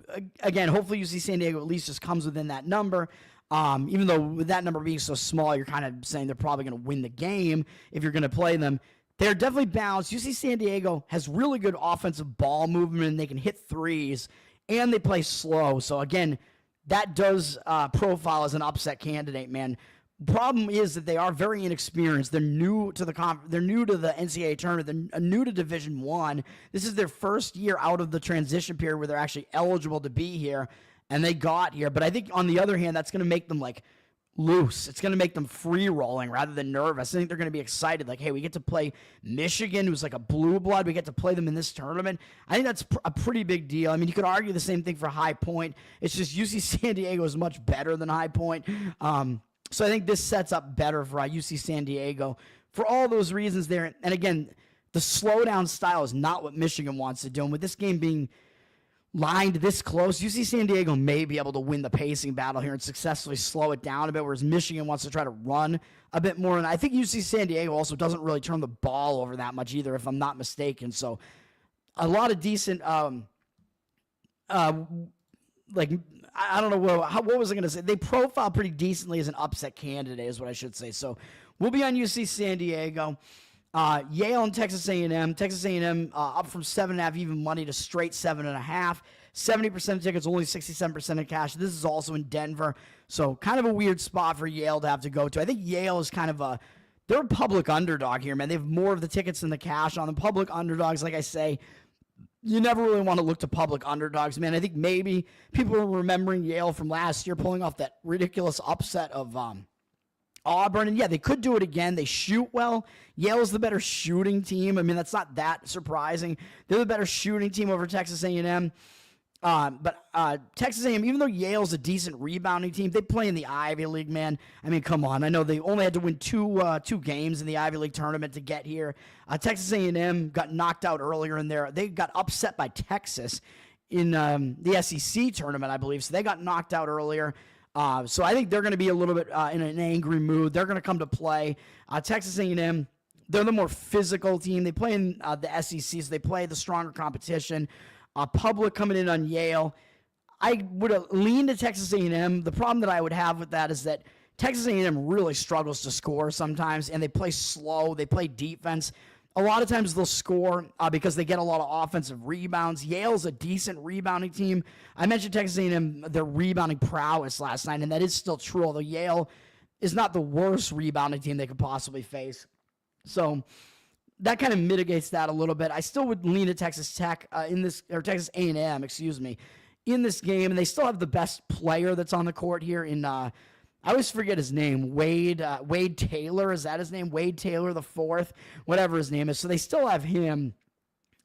again, hopefully UC San Diego at least just comes within that number. Even though with that number being so small, you're kind of saying they're probably going to win the game if you're going to play them. They're definitely balanced. UC San Diego has really good offensive ball movement, and they can hit threes, and they play slow. So again, that does profile as an upset candidate, man. Problem is that they are very inexperienced. They're new to the NCAA tournament. They're new to Division I. This is their first year out of the transition period where they're actually eligible to be here, and they got here. But I think on the other hand, that's going to make them like loose. It's going to make them free rolling rather than nervous. I think they're going to be excited. Like, hey, we get to play Michigan, who's like a blue blood. We get to play them in this tournament. I think that's a pretty big deal. I mean, you could argue the same thing for High Point. It's just UC San Diego is much better than High Point. So I think this sets up better for UC San Diego for all those reasons there. And again, the slowdown style is not what Michigan wants to do. And with this game being lined this close, UC San Diego may be able to win the pacing battle here and successfully slow it down a bit, whereas Michigan wants to try to run a bit more. And I think UC San Diego also doesn't really turn the ball over that much either, if I'm not mistaken. So a lot of decent I don't know what was I going to say. They profile pretty decently as an upset candidate is what I should say. So we'll be on UC San Diego. Yale and Texas A&M. Texas A&M up from 7.5 even money to straight 7.5. 70% of tickets, only 67% of cash. This is also in Denver. So kind of a weird spot for Yale to have to go to. I think Yale is kind of they're a public underdog here, man. They have more of the tickets than the cash on the public underdogs. Like I say, you never really want to look to public underdogs, man. I think maybe people are remembering Yale from last year pulling off that ridiculous upset of Auburn. And, they could do it again. They shoot well. Yale is the better shooting team. I mean, that's not that surprising. They're the better shooting team over Texas A&M. But Texas A&M, even though Yale's a decent rebounding team, they play in the Ivy League, man. I mean, come on. I know they only had to win two games in the Ivy League tournament to get here. Texas A&M got knocked out earlier in there. They got upset by Texas in the SEC tournament, I believe. So they got knocked out earlier. So I think they're going to be a little bit in an angry mood. They're going to come to play. Texas A&M, they're the more physical team. They play in the SEC, so they play the stronger competition. Public coming in on Yale. I would lean to Texas A&M. The problem that I would have with that is that Texas A&M really struggles to score sometimes, and they play slow. They play defense. A lot of times they'll score because they get a lot of offensive rebounds. Yale's a decent rebounding team. I mentioned Texas A&M, their rebounding prowess last night, and that is still true, although Yale is not the worst rebounding team they could possibly face. So that kind of mitigates that a little bit. I still would lean to Texas Tech or Texas A&M, in this game, and they still have the best player that's on the court here in I always forget his name. Wade Taylor, is that his name? Wade Taylor the fourth, whatever his name is. So they still have him.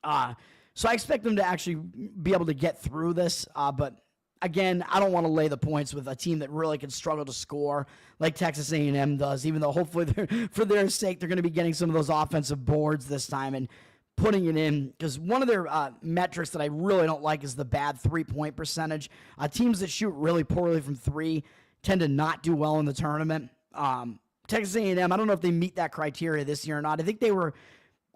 So I expect them to actually be able to get through this. But again, I don't want to lay the points with a team that really can struggle to score like Texas A&M does, even though hopefully for their sake, they're going to be getting some of those offensive boards this time and putting it in, because one of their metrics that I really don't like is the bad three-point percentage. Teams that shoot really poorly from three tend to not do well in the tournament. Texas A&M, I don't know if they meet that criteria this year or not. I think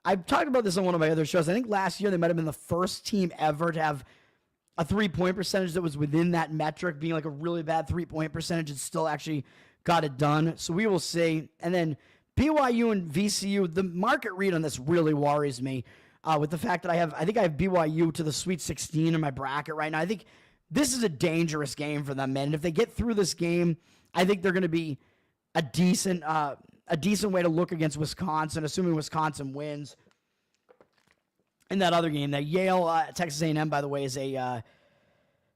I've talked about this on one of my other shows. I think last year they might have been the first team ever to have a three-point percentage that was within that metric, being like a really bad three-point percentage, and still actually got it done. So we will see. And then BYU and VCU, the market read on this really worries me with the fact that I think I have BYU to the Sweet 16 in my bracket right now. I think this is a dangerous game for them, man. And if they get through this game, I think they're going to be a decent way to look against Wisconsin, assuming Wisconsin wins. In that other game, that Yale Texas A&M, by the way, is a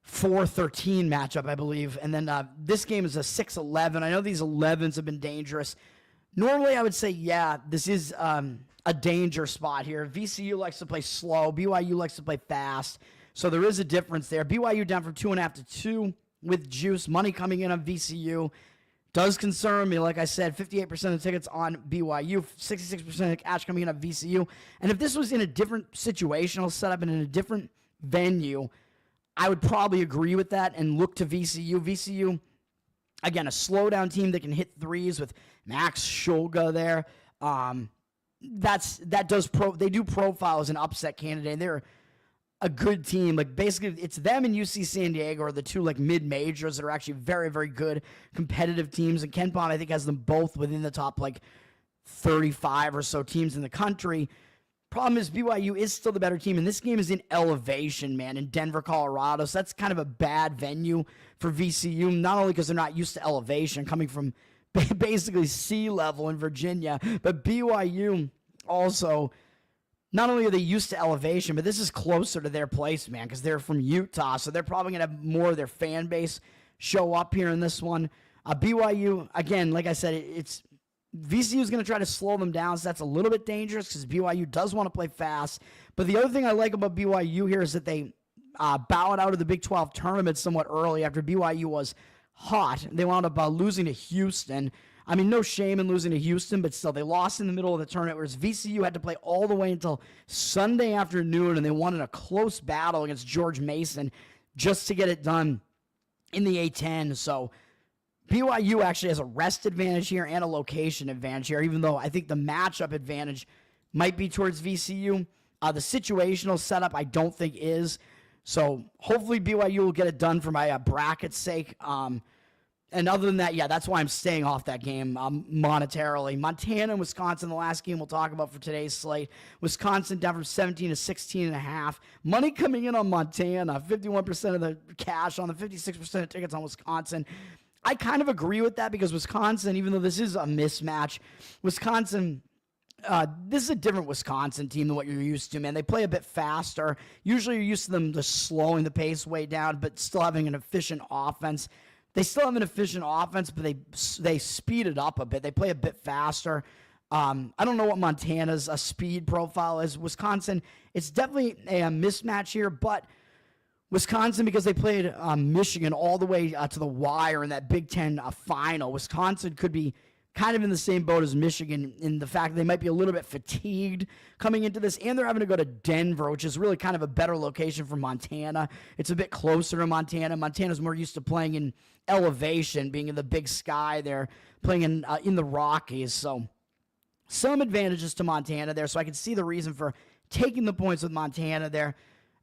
4-13 matchup, I believe. And then this game is a 6-11. I know these 11s have been dangerous. Normally, I would say, yeah, this is a danger spot here. VCU likes to play slow. BYU likes to play fast. So there is a difference there. BYU down from 2.5 to 2 with juice. Money coming in on VCU. Does concern me. Like I said, 58% of the tickets on BYU, 66% of the cash coming in on VCU. And if this was in a different situational setup and in a different venue, I would probably agree with that and look to VCU. VCU, again, a slow-down team that can hit threes with Max Shulga there. They do profile as an upset candidate. They're a good team. Like, basically, it's them and UC San Diego are the two, like, mid-majors that are actually very, very good competitive teams. And KenPom, I think, has them both within the top, like, 35 or so teams in the country. Problem is, BYU is still the better team, and this game is in elevation, man, in Denver, Colorado. So that's kind of a bad venue for VCU, not only because they're not used to elevation, coming from basically sea level in Virginia, but BYU also, not only are they used to elevation, but this is closer to their place, man, because they're from Utah, so they're probably going to have more of their fan base show up here in this one. BYU, again, like I said, VCU is going to try to slow them down, so that's a little bit dangerous because BYU does want to play fast. But the other thing I like about BYU here is that they bowed out of the Big 12 tournament somewhat early after BYU was hot. They wound up losing to Houston. I mean, no shame in losing to Houston, but still, they lost in the middle of the tournament, whereas VCU had to play all the way until Sunday afternoon, and they won in a close battle against George Mason just to get it done in the A-10. So BYU actually has a rest advantage here and a location advantage here, even though I think the matchup advantage might be towards VCU. The situational setup I don't think is. So hopefully BYU will get it done for my bracket's sake. And other than that, yeah, that's why I'm staying off that game monetarily. Montana and Wisconsin, the last game we'll talk about for today's slate. Wisconsin down from 17 to 16.5. Money coming in on Montana, 51% of the cash on the 56% of tickets on Wisconsin. I kind of agree with that because Wisconsin, even though this is a mismatch, Wisconsin, this is a different Wisconsin team than what you're used to, man. They play a bit faster. Usually you're used to them just slowing the pace way down, but still having an efficient offense. They still have an efficient offense, but they speed it up a bit. They play a bit faster. I don't know what Montana's speed profile is. Wisconsin, it's definitely a mismatch here, but Wisconsin, because they played Michigan all the way to the wire in that Big Ten final, Wisconsin could be kind of in the same boat as Michigan in the fact that they might be a little bit fatigued coming into this, and they're having to go to Denver, which is really kind of a better location for Montana. It's a bit closer to Montana. Montana's more used to playing in elevation, being in the Big Sky. They're playing in the Rockies, so some advantages to Montana there, so I can see the reason for taking the points with Montana there.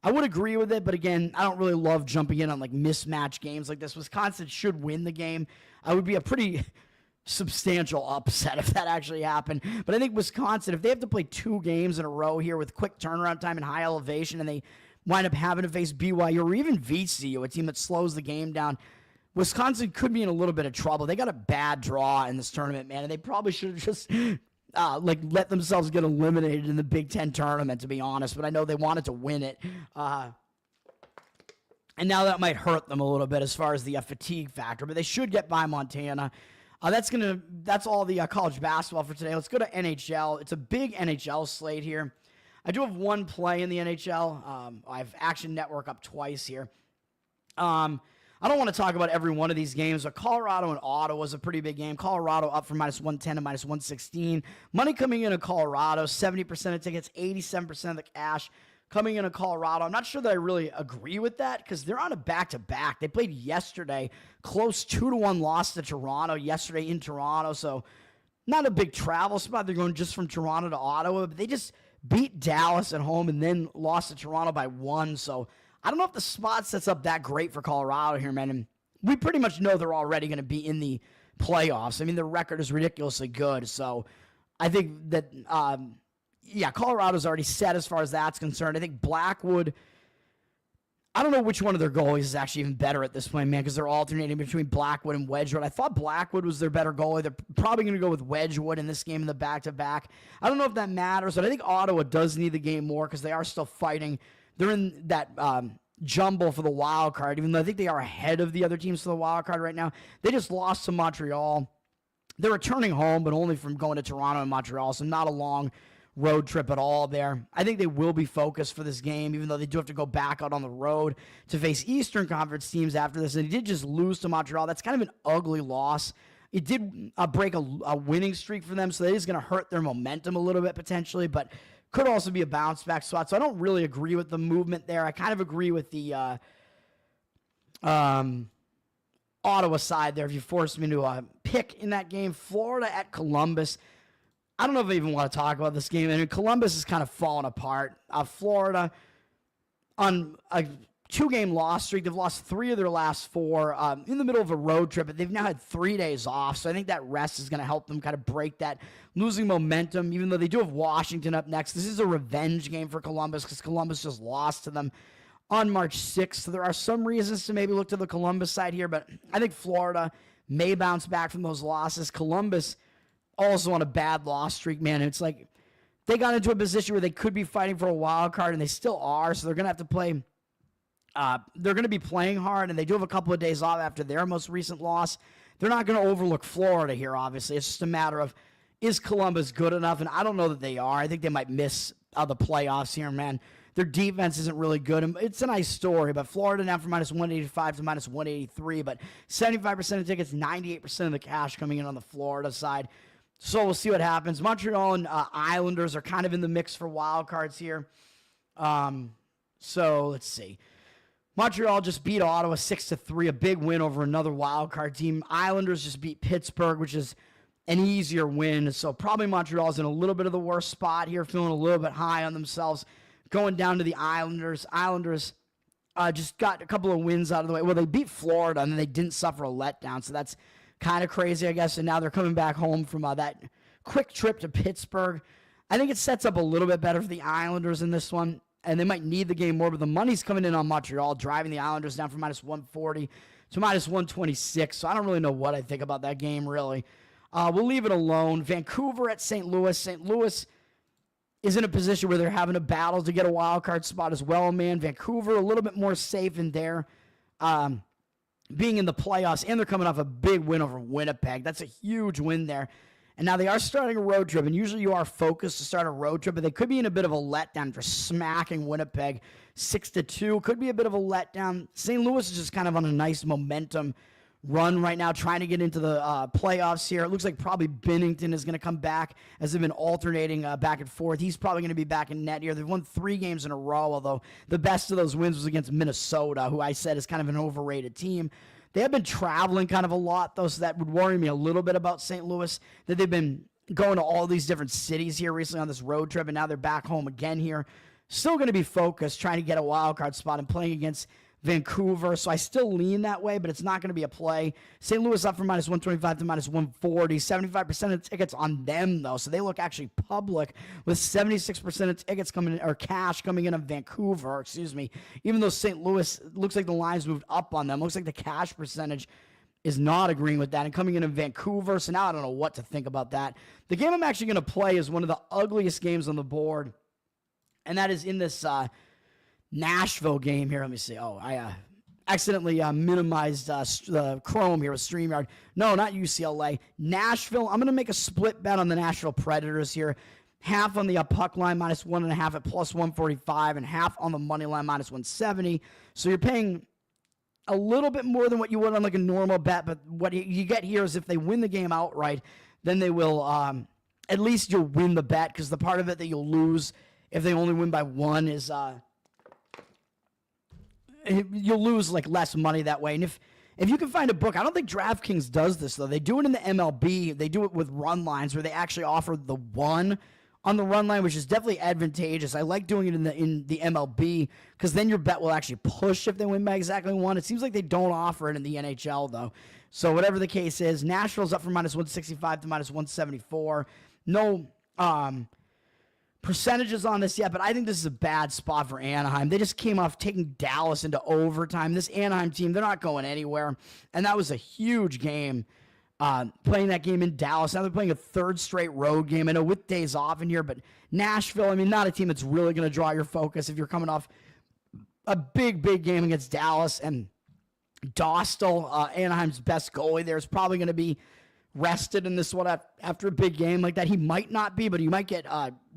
I would agree with it, but again, I don't really love jumping in on like mismatch games like this. Wisconsin should win the game. I would be a pretty substantial upset if that actually happened. But I think Wisconsin, if they have to play 2 games in a row here with quick turnaround time and high elevation, and they wind up having to face BYU or even VCU, a team that slows the game down, Wisconsin could be in a little bit of trouble. They got a bad draw in this tournament, man, and they probably should have just let themselves get eliminated in the Big Ten tournament, to be honest. But I know they wanted to win it. And now that might hurt them a little bit as far as the fatigue factor. But they should get by Montana. That's all the college basketball for today. Let's go to NHL. It's a big NHL slate here. I do have one play in the NHL. I have Action Network up twice here. I don't want to talk about every one of these games, but Colorado and Ottawa was a pretty big game. Colorado up from -110 to -116. Money coming in Colorado, 70% of tickets, 87% of the cash coming in Colorado. I'm not sure that I really agree with that because they're on a back-to-back. They played yesterday, close 2-1 loss to Toronto yesterday in Toronto, so not a big travel spot. They're going just from Toronto to Ottawa, but they just beat Dallas at home and then lost to Toronto by 1, so I don't know if the spot sets up that great for Colorado here, man. And we pretty much know they're already going to be in the playoffs. I mean, their record is ridiculously good. So I think that, Colorado's already set as far as that's concerned. I think Blackwood, I don't know which one of their goalies is actually even better at this point, man, because they're alternating between Blackwood and Wedgwood. I thought Blackwood was their better goalie. They're probably going to go with Wedgwood in this game in the back-to-back. I don't know if that matters, but I think Ottawa does need the game more because they are still fighting. They're in that jumble for the wild card, even though I think they are ahead of the other teams for the wild card right now. They just lost to Montreal. They're returning home, but only from going to Toronto and Montreal, so not a long road trip at all there. I think they will be focused for this game, even though they do have to go back out on the road to face Eastern Conference teams after this. And they did just lose to Montreal. That's kind of an ugly loss. It did break a winning streak for them, so that is going to hurt their momentum a little bit potentially, but could also be a bounce-back spot. So I don't really agree with the movement there. I kind of agree with the Ottawa side there if you force me to pick in that game. Florida at Columbus. I don't know if I even want to talk about this game. I mean, Columbus is kind of falling apart. Florida, on a 2-game loss streak, they've lost 3 of their last 4 in the middle of a road trip, but they've now had 3 days off, so I think that rest is going to help them kind of break that losing momentum, even though they do have Washington up next. This is a revenge game for Columbus because Columbus just lost to them on March 6th, so there are some reasons to maybe look to the Columbus side here, but I think Florida may bounce back from those losses. Columbus also on a bad loss streak, man. It's like they got into a position where they could be fighting for a wild card, and they still are, so they're going to have to play. They're going to be playing hard, and they do have a couple of days off after their most recent loss. They're not going to overlook Florida here, obviously. It's just a matter of, is Columbus good enough? And I don't know that they are. I think they might miss the playoffs here, man. Their defense isn't really good. And it's a nice story, but Florida now from minus 185 to minus 183, but 75% of tickets, 98% of the cash coming in on the Florida side. So we'll see what happens. Montreal and Islanders are kind of in the mix for wild cards here. So let's see. Montreal just beat Ottawa 6-3, a big win over another wild card team. Islanders just beat Pittsburgh, which is an easier win. So probably Montreal's in a little bit of the worst spot here, feeling a little bit high on themselves. Going down to the Islanders. Islanders just got a couple of wins out of the way. Well, they beat Florida, and then they didn't suffer a letdown. So that's kind of crazy, I guess. And now they're coming back home from that quick trip to Pittsburgh. I think it sets up a little bit better for the Islanders in this one. And they might need the game more, but the money's coming in on Montreal, driving the Islanders down from minus 140 to minus 126. So I don't really know what I think about that game, really. We'll leave it alone. Vancouver at St. Louis. St. Louis is in a position where they're having a battle to get a wild card spot as well, man. Vancouver a little bit more safe in there, being in the playoffs, and they're coming off a big win over Winnipeg. That's a huge win there. And now they are starting a road trip, and usually you are focused to start a road trip, but they could be in a bit of a letdown for smacking Winnipeg 6-2. Could be a bit of a letdown. St. Louis is just kind of on a nice momentum run right now, trying to get into the playoffs here. It looks like probably Binnington is going to come back as they've been alternating back and forth. He's probably going to be back in net here. They've won 3 games in a row, although the best of those wins was against Minnesota, who I said is kind of an overrated team. They have been traveling kind of a lot, though, so that would worry me a little bit about St. Louis, that they've been going to all these different cities here recently on this road trip, and now they're back home again here. Still going to be focused, trying to get a wild card spot and playing against Vancouver, so I still lean that way, but it's not going to be a play. St. Louis up from minus 125 to minus 140. 75% of tickets on them, though, so they look actually public with 76% of tickets coming in, or cash coming in on Vancouver, even though St. Louis looks like the lines moved up on them. Looks like the cash percentage is not agreeing with that and coming in Vancouver, so now I don't know what to think about that. The game I'm actually going to play is one of the ugliest games on the board, and that is in this Nashville game here. Let me see. Oh, I accidentally minimized the Chrome here with StreamYard. No, not UCLA. Nashville. I'm going to make a split bet on the Nashville Predators here. Half on the puck line, minus 1.5 at plus 145, and half on the money line, minus 170. So you're paying a little bit more than what you would on like a normal bet, but what you get here is if they win the game outright, then they will, at least you'll win the bet, because the part of it that you'll lose if they only win by 1 is, you'll lose like less money that way. And if you can find a book, I don't think DraftKings does this though. They do it in the MLB. They do it with run lines where they actually offer the 1 on the run line, which is definitely advantageous. I like doing it in the MLB because then your bet will actually push if they win by exactly 1. It seems like they don't offer it in the NHL though. So whatever the case is, Nashville's up from minus 165 to minus 174. No percentages on this yet, but I think this is a bad spot for Anaheim. They just came off taking Dallas into overtime. This Anaheim team, they're not going anywhere, and that was a huge game. Playing that game in Dallas. Now they're playing a third straight road game. I know with days off in here, but Nashville, I mean, not a team that's really going to draw your focus if you're coming off a big game against Dallas. And Dostal, Anaheim's best goalie there, is probably going to be rested in this one after a big game like that. He might not be, but you might get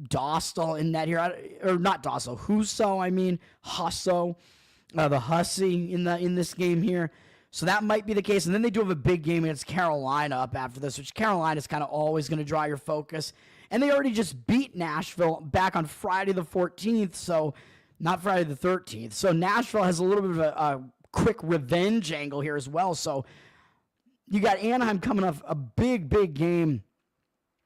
Dostal in that here. Or not Dostal, Husso, the Hussy in this game here. So that might be the case. And then they do have a big game against Carolina up after this, which Carolina is kind of always going to draw your focus. And they already just beat Nashville back on Friday the 14th, so not Friday the 13th. So Nashville has a little bit of a quick revenge angle here as well. So you got Anaheim coming off a big game,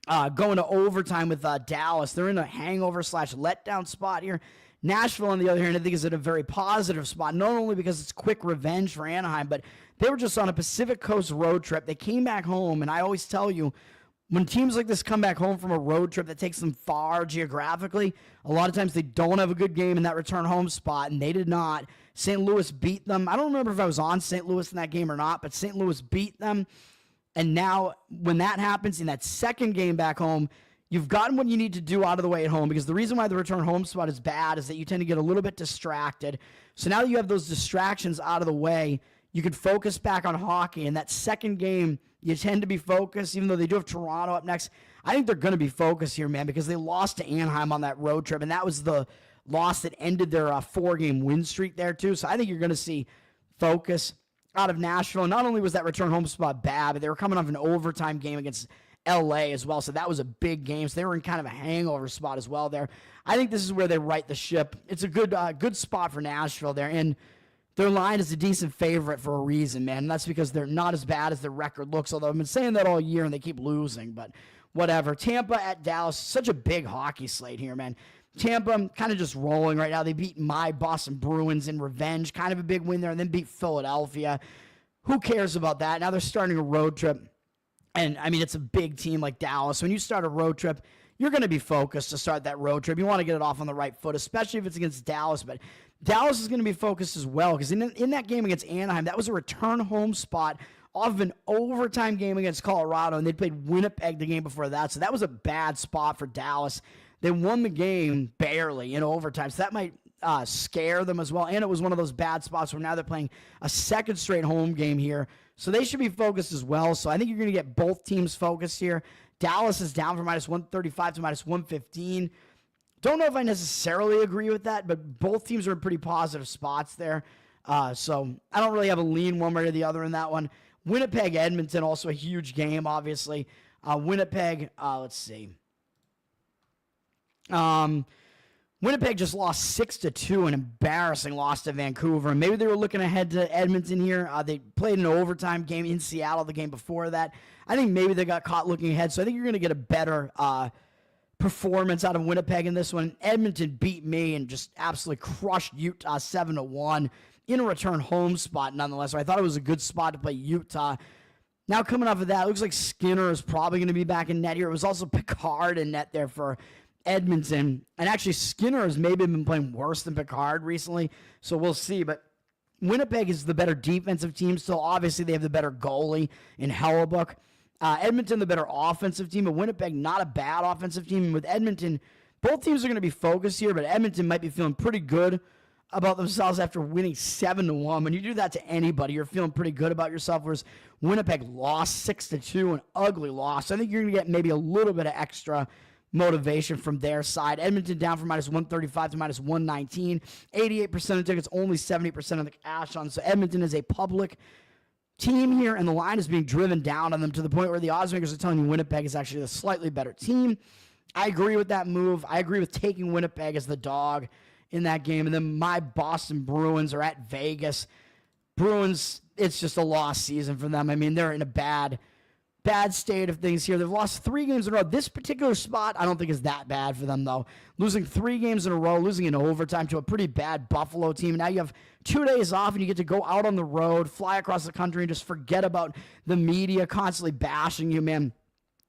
going to overtime with Dallas. They're in a hangover / letdown spot here. Nashville, on the other hand, I think is in a very positive spot, not only because it's quick revenge for Anaheim, but they were just on a Pacific Coast road trip. They came back home, and I always tell you, when teams like this come back home from a road trip that takes them far geographically, a lot of times they don't have a good game in that return home spot, and they did not. St. Louis beat them. I don't remember if I was on St. Louis in that game or not, but St. Louis beat them. And now when that happens in that second game back home, you've gotten what you need to do out of the way at home, because the reason why the return home spot is bad is that you tend to get a little bit distracted. So now that you have those distractions out of the way, you can focus back on hockey. And that second game, you tend to be focused, even though they do have Toronto up next. I think they're going to be focused here, man, because they lost to Anaheim on that road trip, and that was the loss that ended their 4-game win streak there, too. So I think you're going to see focus out of Nashville. And not only was that return home spot bad, but they were coming off an overtime game against LA as well, so that was a big game. So they were in kind of a hangover spot as well there. I think this is where they right the ship. It's a good spot for Nashville there, and their line is a decent favorite for a reason, man. And that's because they're not as bad as their record looks, although I've been saying that all year and they keep losing, but whatever. Tampa at Dallas, such a big hockey slate here, man. Tampa kind of just rolling right now. They beat my Boston Bruins in revenge, kind of a big win there, and then beat Philadelphia. Who cares about that? Now they're starting a road trip. And, I mean, it's a big team like Dallas. When you start a road trip, you're going to be focused to start that road trip. You want to get it off on the right foot, especially if it's against Dallas. But Dallas is going to be focused as well, because in that game against Anaheim, that was a return home spot off of an overtime game against Colorado, and they played Winnipeg the game before that. So that was a bad spot for Dallas. They won the game barely in overtime, so that might scare them as well. And it was one of those bad spots where now they're playing a second straight home game here. So they should be focused as well. So I think you're going to get both teams focused here. Dallas is down from -135 to -115. Don't know if I necessarily agree with that, but both teams are in pretty positive spots there. So I don't really have a lean one way or the other in that one. Winnipeg, Edmonton, also a huge game, obviously. Winnipeg, let's see. Winnipeg just lost 6-2, an embarrassing loss to Vancouver. Maybe they were looking ahead to Edmonton here. They played an overtime game in Seattle the game before that. I think maybe they got caught looking ahead, so I think you're going to get a better performance out of Winnipeg in this one. Edmonton beat me and just absolutely crushed Utah 7-1 in a return home spot nonetheless. So I thought it was a good spot to play Utah. Now coming off of that, it looks like Skinner is probably going to be back in net here. It was also Picard in net there for Edmonton. And actually, Skinner has maybe been playing worse than Picard recently, so we'll see. But Winnipeg is the better defensive team still. Obviously, they have the better goalie in Hellebuck. Edmonton, the better offensive team, but Winnipeg, not a bad offensive team. And with Edmonton, both teams are going to be focused here, but Edmonton might be feeling pretty good about themselves after winning 7-1. When you do that to anybody, you're feeling pretty good about yourself, whereas Winnipeg lost 6-2, an ugly loss. I think you're going to get maybe a little bit of extra motivation from their side. Edmonton down from -135 to -119. 88% of tickets, only 70% of the cash on. So Edmonton is a public team here, and the line is being driven down on them to the point where the odds makers are telling you Winnipeg is actually a slightly better team. I agree with that move. I agree with taking Winnipeg as the dog in that game. And then my Boston Bruins are at Vegas. Bruins, it's just a lost season for them. I mean, they're in a bad state of things here. They've lost 3 games in a row. This particular spot, I don't think is that bad for them, though. Losing 3 games in a row, losing in overtime to a pretty bad Buffalo team. Now you have 2 days off, and you get to go out on the road, fly across the country, and just forget about the media constantly bashing you, man.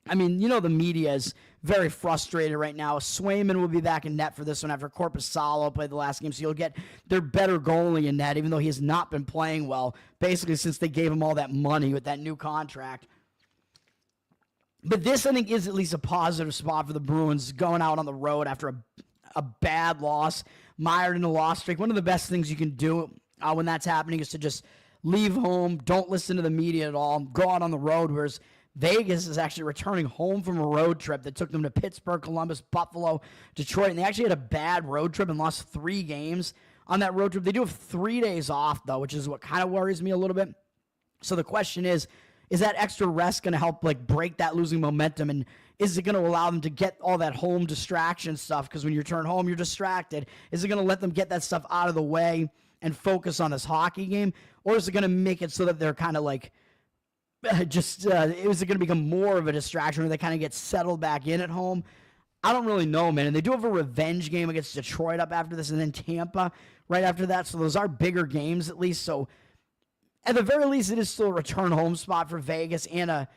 I mean, the media is very frustrated right now. Swayman will be back in net for this one after Korpisalo played the last game, so you'll get their better goalie in net, even though he has not been playing well, basically since they gave him all that money with that new contract. But this, I think, is at least a positive spot for the Bruins going out on the road after a bad loss, mired in a loss streak. One of the best things you can do when that's happening is to just leave home, don't listen to the media at all, go out on the road, whereas Vegas is actually returning home from a road trip that took them to Pittsburgh, Columbus, Buffalo, Detroit, and they actually had a bad road trip and lost 3 games on that road trip. They do have 3 days off, though, which is what kind of worries me a little bit. So the question is that extra rest going to help break that losing momentum, and is it going to allow them to get all that home distraction stuff? Because when you return home, you're distracted. Is it going to let them get that stuff out of the way and focus on this hockey game, or is it going to make it so that they're kind of is it going to become more of a distraction where they kind of get settled back in at home? I don't really know, man. And they do have a revenge game against Detroit up after this, and then Tampa right after that. So those are bigger games at least. So at the very least, it is still a return home spot for Vegas and a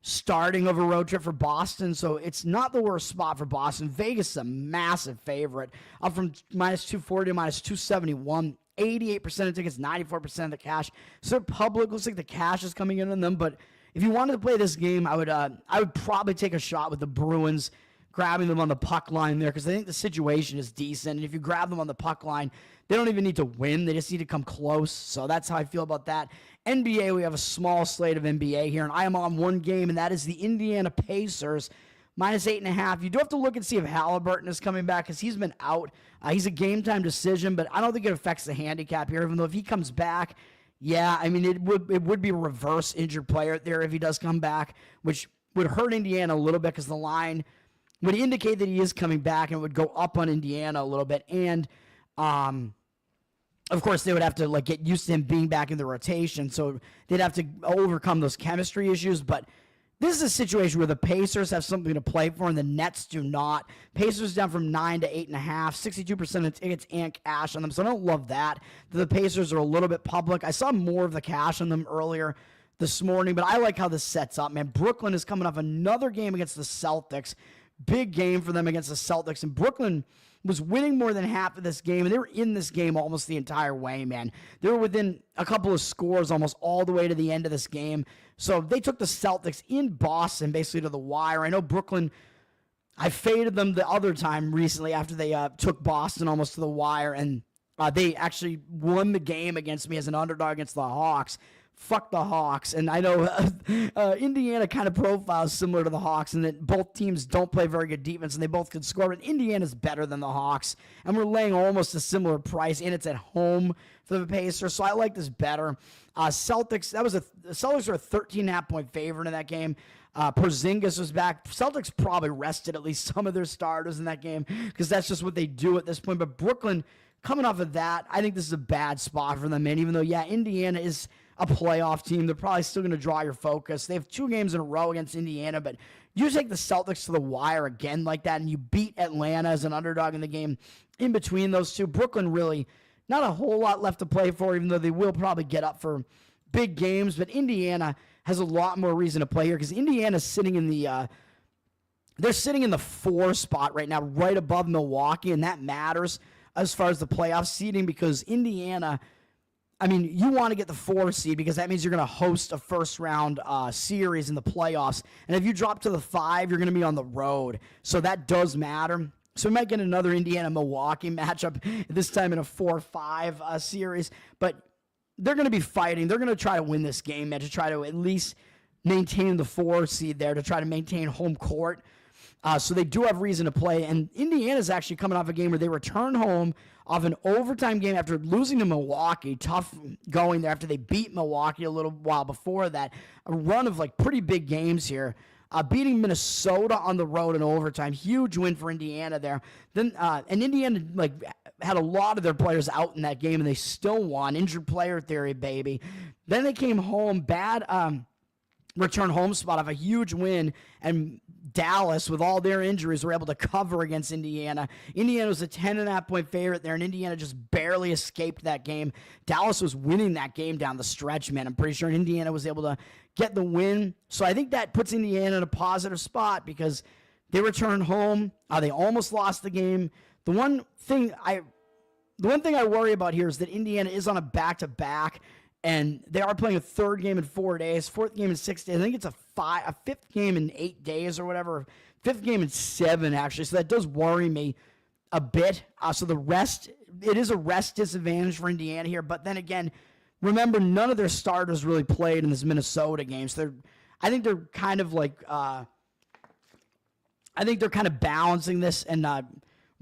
starting of a road trip for Boston. So it's not the worst spot for Boston. Vegas is a massive favorite, up from -240 to -271. 88% of tickets, 94% of the cash. So their public looks like the cash is coming in on them. But if you wanted to play this game, I would probably take a shot with the Bruins, grabbing them on the puck line there, because I think the situation is decent. And if you grab them on the puck line, they don't even need to win. They just need to come close. So that's how I feel about that. NBA, we have a small slate of NBA here, and I am on one game, and that is the Indiana Pacers, -8.5. You do have to look and see if Halliburton is coming back, because he's been out. He's a game-time decision, but I don't think it affects the handicap here, even though if he comes back, yeah, I mean, it would be a reverse injured player there if he does come back, which would hurt Indiana a little bit because the line would indicate that he is coming back, and it would go up on Indiana a little bit. And, of course, they would have to get used to him being back in the rotation, so they'd have to overcome those chemistry issues, but this is a situation where the Pacers have something to play for and the Nets do not. Pacers down from 9 to 8.5, 62% of tickets and cash on them. So I don't love that. The Pacers are a little bit public. I saw more of the cash on them earlier this morning, but I like how this sets up, man. Brooklyn is coming off another game against the Celtics. Big game for them against the Celtics. And Brooklyn was winning more than half of this game, and they were in this game almost the entire way, man. They were within a couple of scores almost all the way to the end of this game. So they took the Celtics in Boston basically to the wire. I know Brooklyn, I faded them the other time recently after they took Boston almost to the wire, and they actually won the game against me as an underdog against the Hawks. Fuck the Hawks. And I know Indiana kind of profiles similar to the Hawks in that both teams don't play very good defense and they both can score, but Indiana's better than the Hawks. And we're laying almost a similar price, and it's at home for the Pacers, so I like this better. Celtics, the Celtics are a 13.5-point favorite in that game. Porzingis was back. Celtics probably rested at least some of their starters in that game because that's just what they do at this point. But Brooklyn, coming off of that, I think this is a bad spot for them, man. Even though, yeah, Indiana is a playoff team, they're probably still going to draw your focus. They have 2 games in a row against Indiana, but you take the Celtics to the wire again like that, and you beat Atlanta as an underdog in the game in between those two. Brooklyn really not a whole lot left to play for, even though they will probably get up for big games, but Indiana has a lot more reason to play here because Indiana's sitting in the they're sitting in the 4 spot right now, right above Milwaukee, and that matters as far as the playoff seeding because Indiana, I mean, you want to get the 4 seed because that means you're going to host a first-round series in the playoffs. And if you drop to the 5, you're going to be on the road. So that does matter. So we might get another Indiana-Milwaukee matchup, this time in a 4-5 series. But they're going to be fighting. They're going to try to win this game, man, to try to at least maintain the 4 seed there, to try to maintain home court. So they do have reason to play. And Indiana's actually coming off a game where they return home off an overtime game after losing to Milwaukee. Tough going there after they beat Milwaukee a little while before that. A run of pretty big games here. Beating Minnesota on the road in overtime. Huge win for Indiana there. Then and Indiana had a lot of their players out in that game and they still won. Injured player theory, baby. Then they came home, bad return home spot of a huge win, and Dallas, with all their injuries, were able to cover against Indiana. Indiana was a 10.5-point favorite there, and Indiana just barely escaped that game. Dallas was winning that game down the stretch, man. I'm pretty sure Indiana was able to get the win. So I think that puts Indiana in a positive spot because they returned home. They almost lost the game. The one thing I worry about here is that Indiana is on a back-to-back, and they are playing a third game in 4 days, fourth game in 6 days. I think it's a fifth game in 8 days or whatever, fifth game in 7, actually. So that does worry me a bit. So it is a rest disadvantage for Indiana here. But then again, remember, none of their starters really played in this Minnesota game. So I think they're kind of like, balancing this and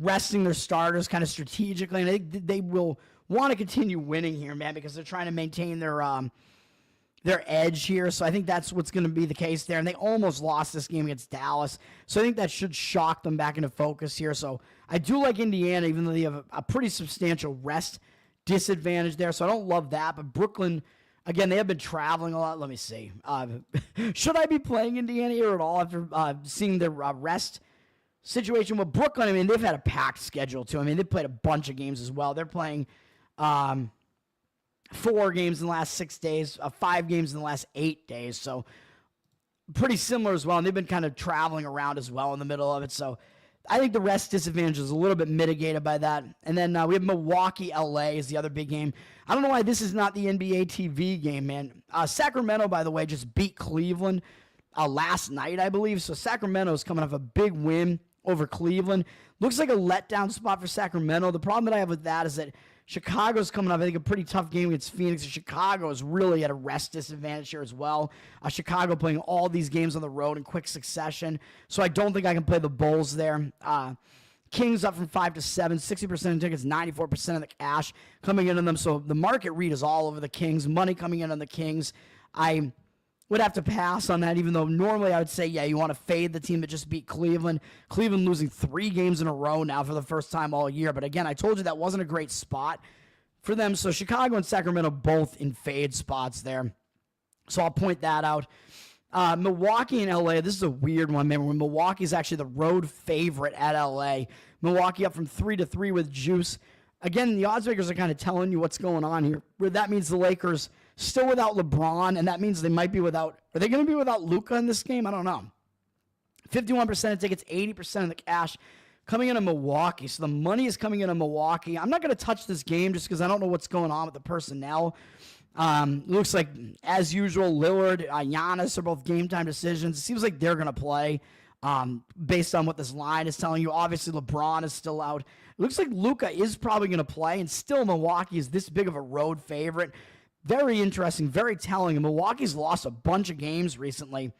resting their starters kind of strategically. And I think they will want to continue winning here, man, because they're trying to maintain their edge here. So I think that's what's going to be the case there. And they almost lost this game against Dallas. So I think that should shock them back into focus here. So I do like Indiana, even though they have a pretty substantial rest disadvantage there. So I don't love that. But Brooklyn, again, they have been traveling a lot. Let me see. Should I be playing Indiana here at all after seeing their rest situation? With Brooklyn, I mean, they've had a packed schedule, too. I mean, they've played a bunch of games as well. They're playing 4 games in the last 6 days, 5 games in the last 8 days. So pretty similar as well. And they've been kind of traveling around as well in the middle of it. So I think the rest disadvantage is a little bit mitigated by that. And then we have Milwaukee, LA is the other big game. I don't know why this is not the NBA TV game, man. Sacramento, by the way, just beat Cleveland last night, I believe. So Sacramento is coming off a big win over Cleveland. Looks like a letdown spot for Sacramento. The problem that I have with that is that Chicago's coming up, I think, a pretty tough game against Phoenix. And Chicago is really at a rest disadvantage here as well. Chicago playing all these games on the road in quick succession. So I don't think I can play the Bulls there. Kings up from 5 to 7, 60% of tickets, 94% of the cash coming in on them. So the market read is all over the Kings. Money coming in on the Kings. I would have to pass on that, even though normally I would say, yeah, you want to fade the team that just beat Cleveland. Cleveland losing 3 games in a row now for the first time all year. But again, I told you that wasn't a great spot for them. So Chicago and Sacramento both in fade spots there. So I'll point that out. Milwaukee and LA, this is a weird one, man. When Milwaukee's actually the road favorite at LA. Milwaukee up from 3 to 3 with juice. Again, the odds makers are kind of telling you what's going on here. Where that means the Lakers still without LeBron, and that means they might be without. Are they going to be without Luka in this game? I don't know. 51% of tickets, 80% of the cash coming into Milwaukee. So the money is coming into Milwaukee. I'm not going to touch this game just because I don't know what's going on with the personnel. Looks like, as usual, Lillard, Giannis are both game time decisions. It seems like they're going to play based on what this line is telling you. Obviously, LeBron is still out. It looks like Luka is probably going to play, and still Milwaukee is this big of a road favorite. Very interesting, very telling. And Milwaukee's lost a bunch of games recently,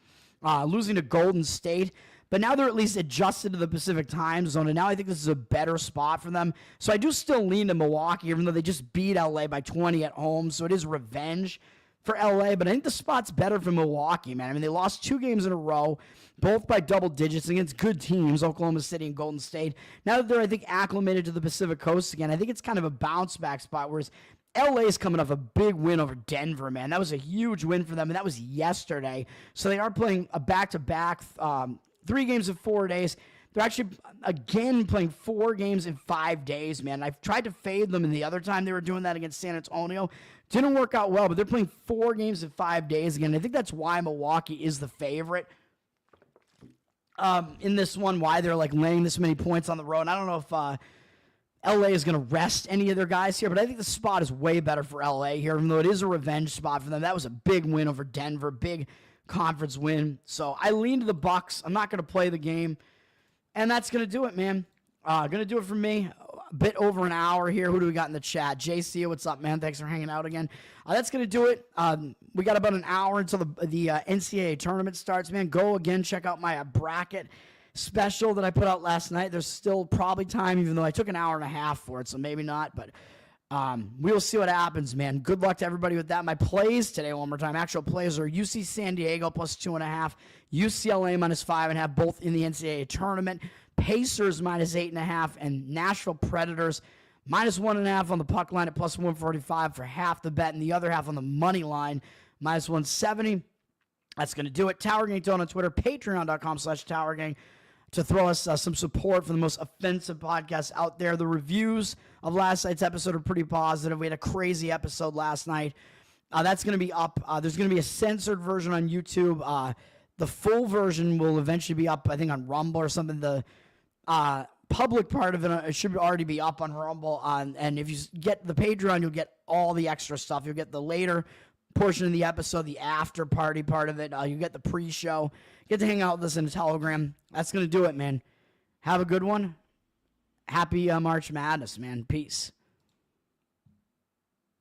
losing to Golden State. But now they're at least adjusted to the Pacific time zone, and now I think this is a better spot for them. So I do still lean to Milwaukee, even though they just beat LA by 20 at home. So it is revenge for LA, but I think the spot's better for Milwaukee, man. I mean, they lost 2 games in a row, both by double digits against good teams, Oklahoma City and Golden State. Now that they're, I think, acclimated to the Pacific Coast again, I think it's kind of a bounce-back spot, whereas LA is coming off a big win over Denver, man. That was a huge win for them, and that was yesterday. So they are playing a back-to-back, 3 games in 4 days. They're actually, again, playing 4 games in 5 days, man. I've tried to fade them, and the other time they were doing that against San Antonio. Didn't work out well, but they're playing 4 games in 5 days again. I think that's why Milwaukee is the favorite in this one, why they're like laying this many points on the road. And I don't know if LA is going to rest any of their guys here, but I think the spot is way better for LA here, even though it is a revenge spot for them. That was a big win over Denver, big conference win. So I lean to the Bucks. I'm not going to play the game, and that's going to do it, man. Going to do it for me. A bit over an hour here. Who do we got in the chat? JC, what's up, man? Thanks for hanging out again. That's going to do it. We got about an hour until the NCAA tournament starts, man. Go again. Check out my bracket special that I put out last night. There's still probably time, even though I took an hour and a half for it, so maybe not. But we'll see what happens, man. Good luck to everybody with that. My plays today, one more time. Actual plays are UC San Diego plus 2.5, UCLA minus 5.5, both in the NCAA tournament. Pacers minus 8.5, and Nashville Predators minus 1.5 on the puck line at plus 145 for half the bet, and the other half on the money line minus 170. That's going to do it. Tower Gang Tone on Twitter, patreon.com/Tower Gang to throw us some support for the most offensive podcast out there. The reviews of last night's episode are pretty positive. We had a crazy episode last night. That's going to be up. There's going to be a censored version on YouTube. The full version will eventually be up, I think, on Rumble or something. The public part of it should already be up on Rumble. And if you get the Patreon, you'll get all the extra stuff. You'll get the later portion of the episode, the after party part of it. You get the pre-show. Get to hang out with us in a Telegram. That's going to do it, man. Have a good one. Happy March Madness, man. Peace.